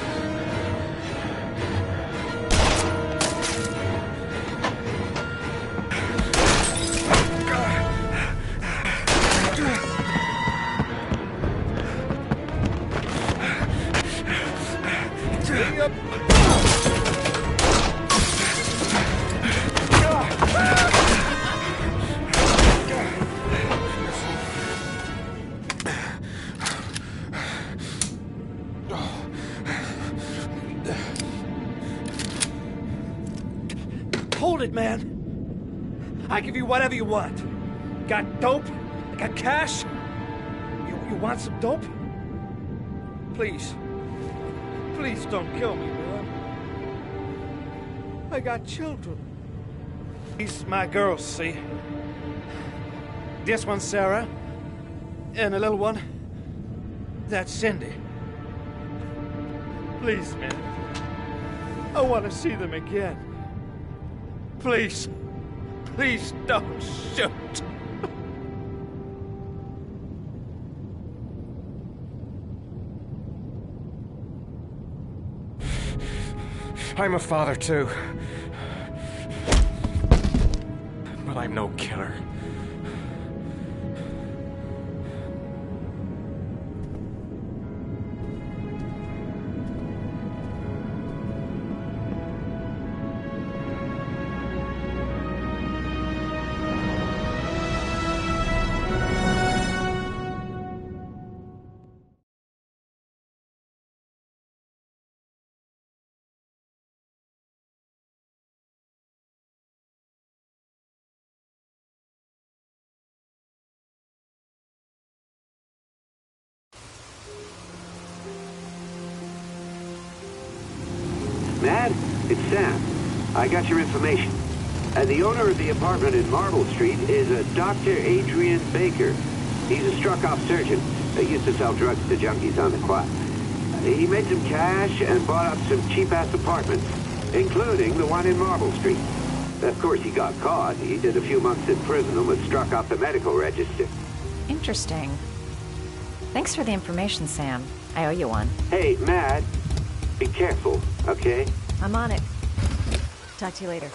Hold it, man. I give you whatever you want. Got dope? Got cash? You want some dope? Please. Please don't kill me, man. I got children. These my girls, see? This one's Sarah. And the little one, that's Cindy. Please, man. I want to see them again. Please. Please don't shoot. I'm a father, too. But I'm no killer. Matt, it's Sam. I got your information. The owner of the apartment in Marble Street is a Dr. Adrian Baker. He's a struck-off surgeon that used to sell drugs to junkies on the quad. He made some cash and bought up some cheap-ass apartments, including the one in Marble Street. Of course, he got caught. He did a few months in prison and was struck off the medical register. Interesting. Thanks for the information, Sam. I owe you one. Hey, Matt, be careful, okay? I'm on it. Talk to you later.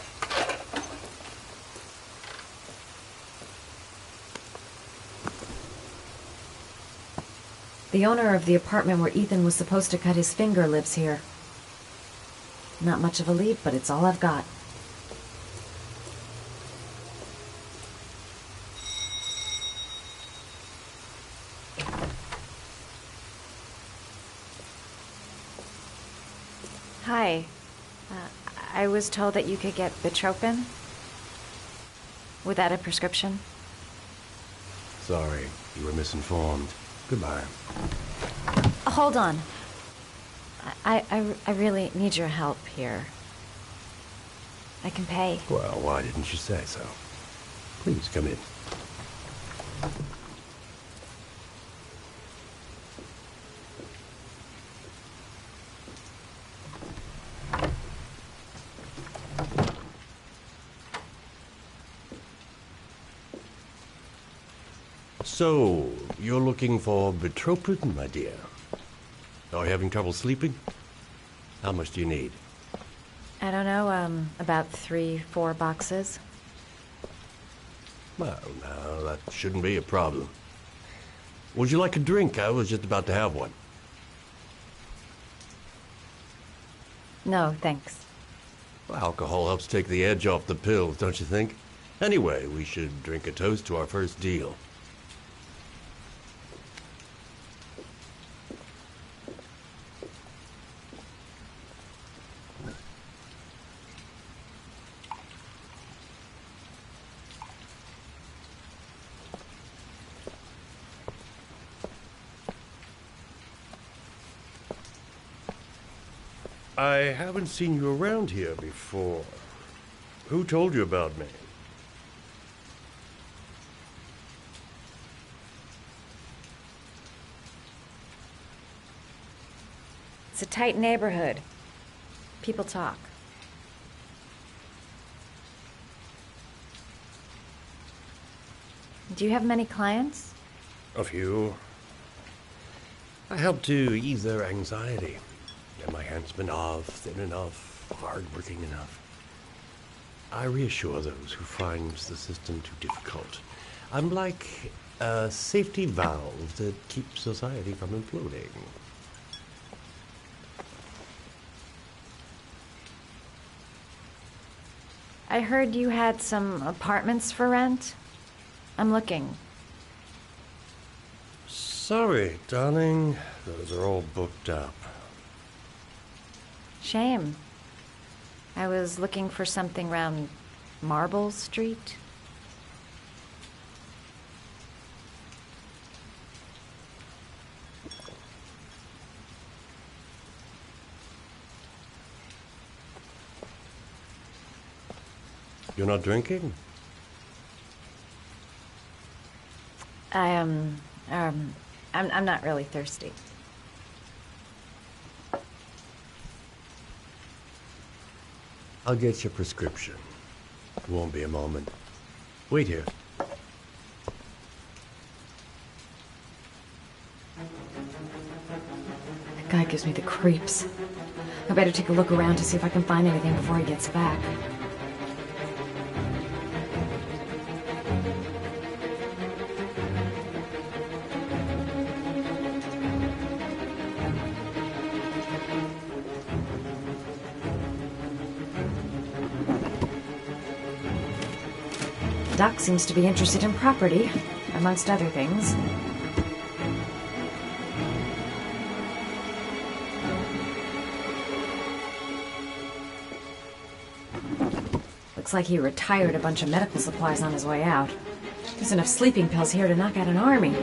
The owner of the apartment where Ethan was supposed to cut his finger lives here. Not much of a lead, but it's all I've got. Hi. I was told that you could get Bitropin without a prescription. Sorry, you were misinformed. Goodbye. Hold on. I really need your help here. I can pay. Well, why didn't you say so? Please come in. So, you're looking for betrothed, my dear? Are you having trouble sleeping? How much do you need? I don't know, about 3-4 boxes. Well, no, that shouldn't be a problem. Would you like a drink? I was just about to have one. No, thanks. Well, alcohol helps take the edge off the pills, don't you think? Anyway, we should drink a toast to our first deal. I haven't seen you around here before. Who told you about me? It's a tight neighborhood. People talk. Do you have many clients? A few. I help to ease their anxiety. Am I handsome enough, thin enough, hard-working enough? I reassure those who find the system too difficult. I'm like a safety valve that keeps society from imploding. I heard you had some apartments for rent. I'm looking. Sorry, darling. Those are all booked up. Shame. I was looking for something around Marble Street. You're not drinking? I'm not really thirsty. I'll get your prescription. It won't be a moment. Wait here. That guy gives me the creeps. I better take a look around to see if I can find anything before he gets back. Doc seems to be interested in property, amongst other things. Looks like he retired a bunch of medical supplies on his way out. There's enough sleeping pills here to knock out an army.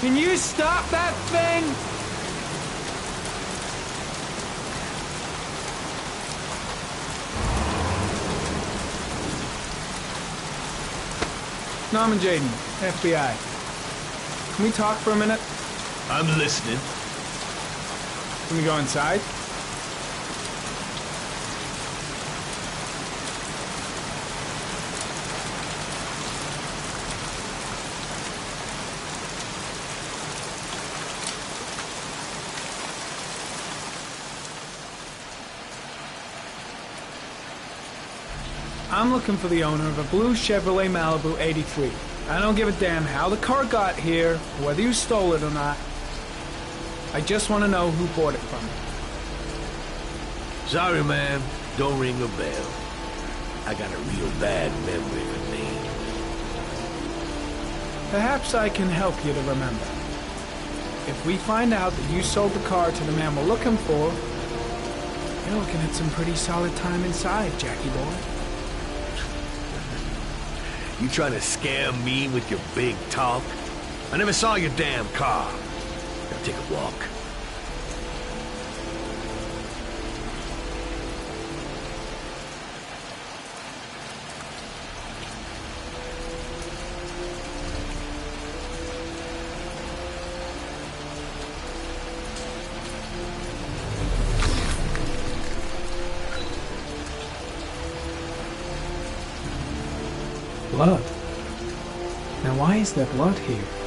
Can you stop that thing? Norman Jaden, FBI. Can we talk for a minute? I'm listening. Can we go inside? I'm looking for the owner of a blue Chevrolet Malibu 83. I don't give a damn how the car got here, whether you stole it or not. I just want to know who bought it from me. Sorry, man. Don't ring a bell. I got a real bad memory for names. Perhaps I can help you to remember. If we find out that you sold the car to the man we're looking for, you're looking at some pretty solid time inside, Jackie boy. You trying to scare me with your big talk? I never saw your damn car. Now take a walk. Blood. Now why is there blood here?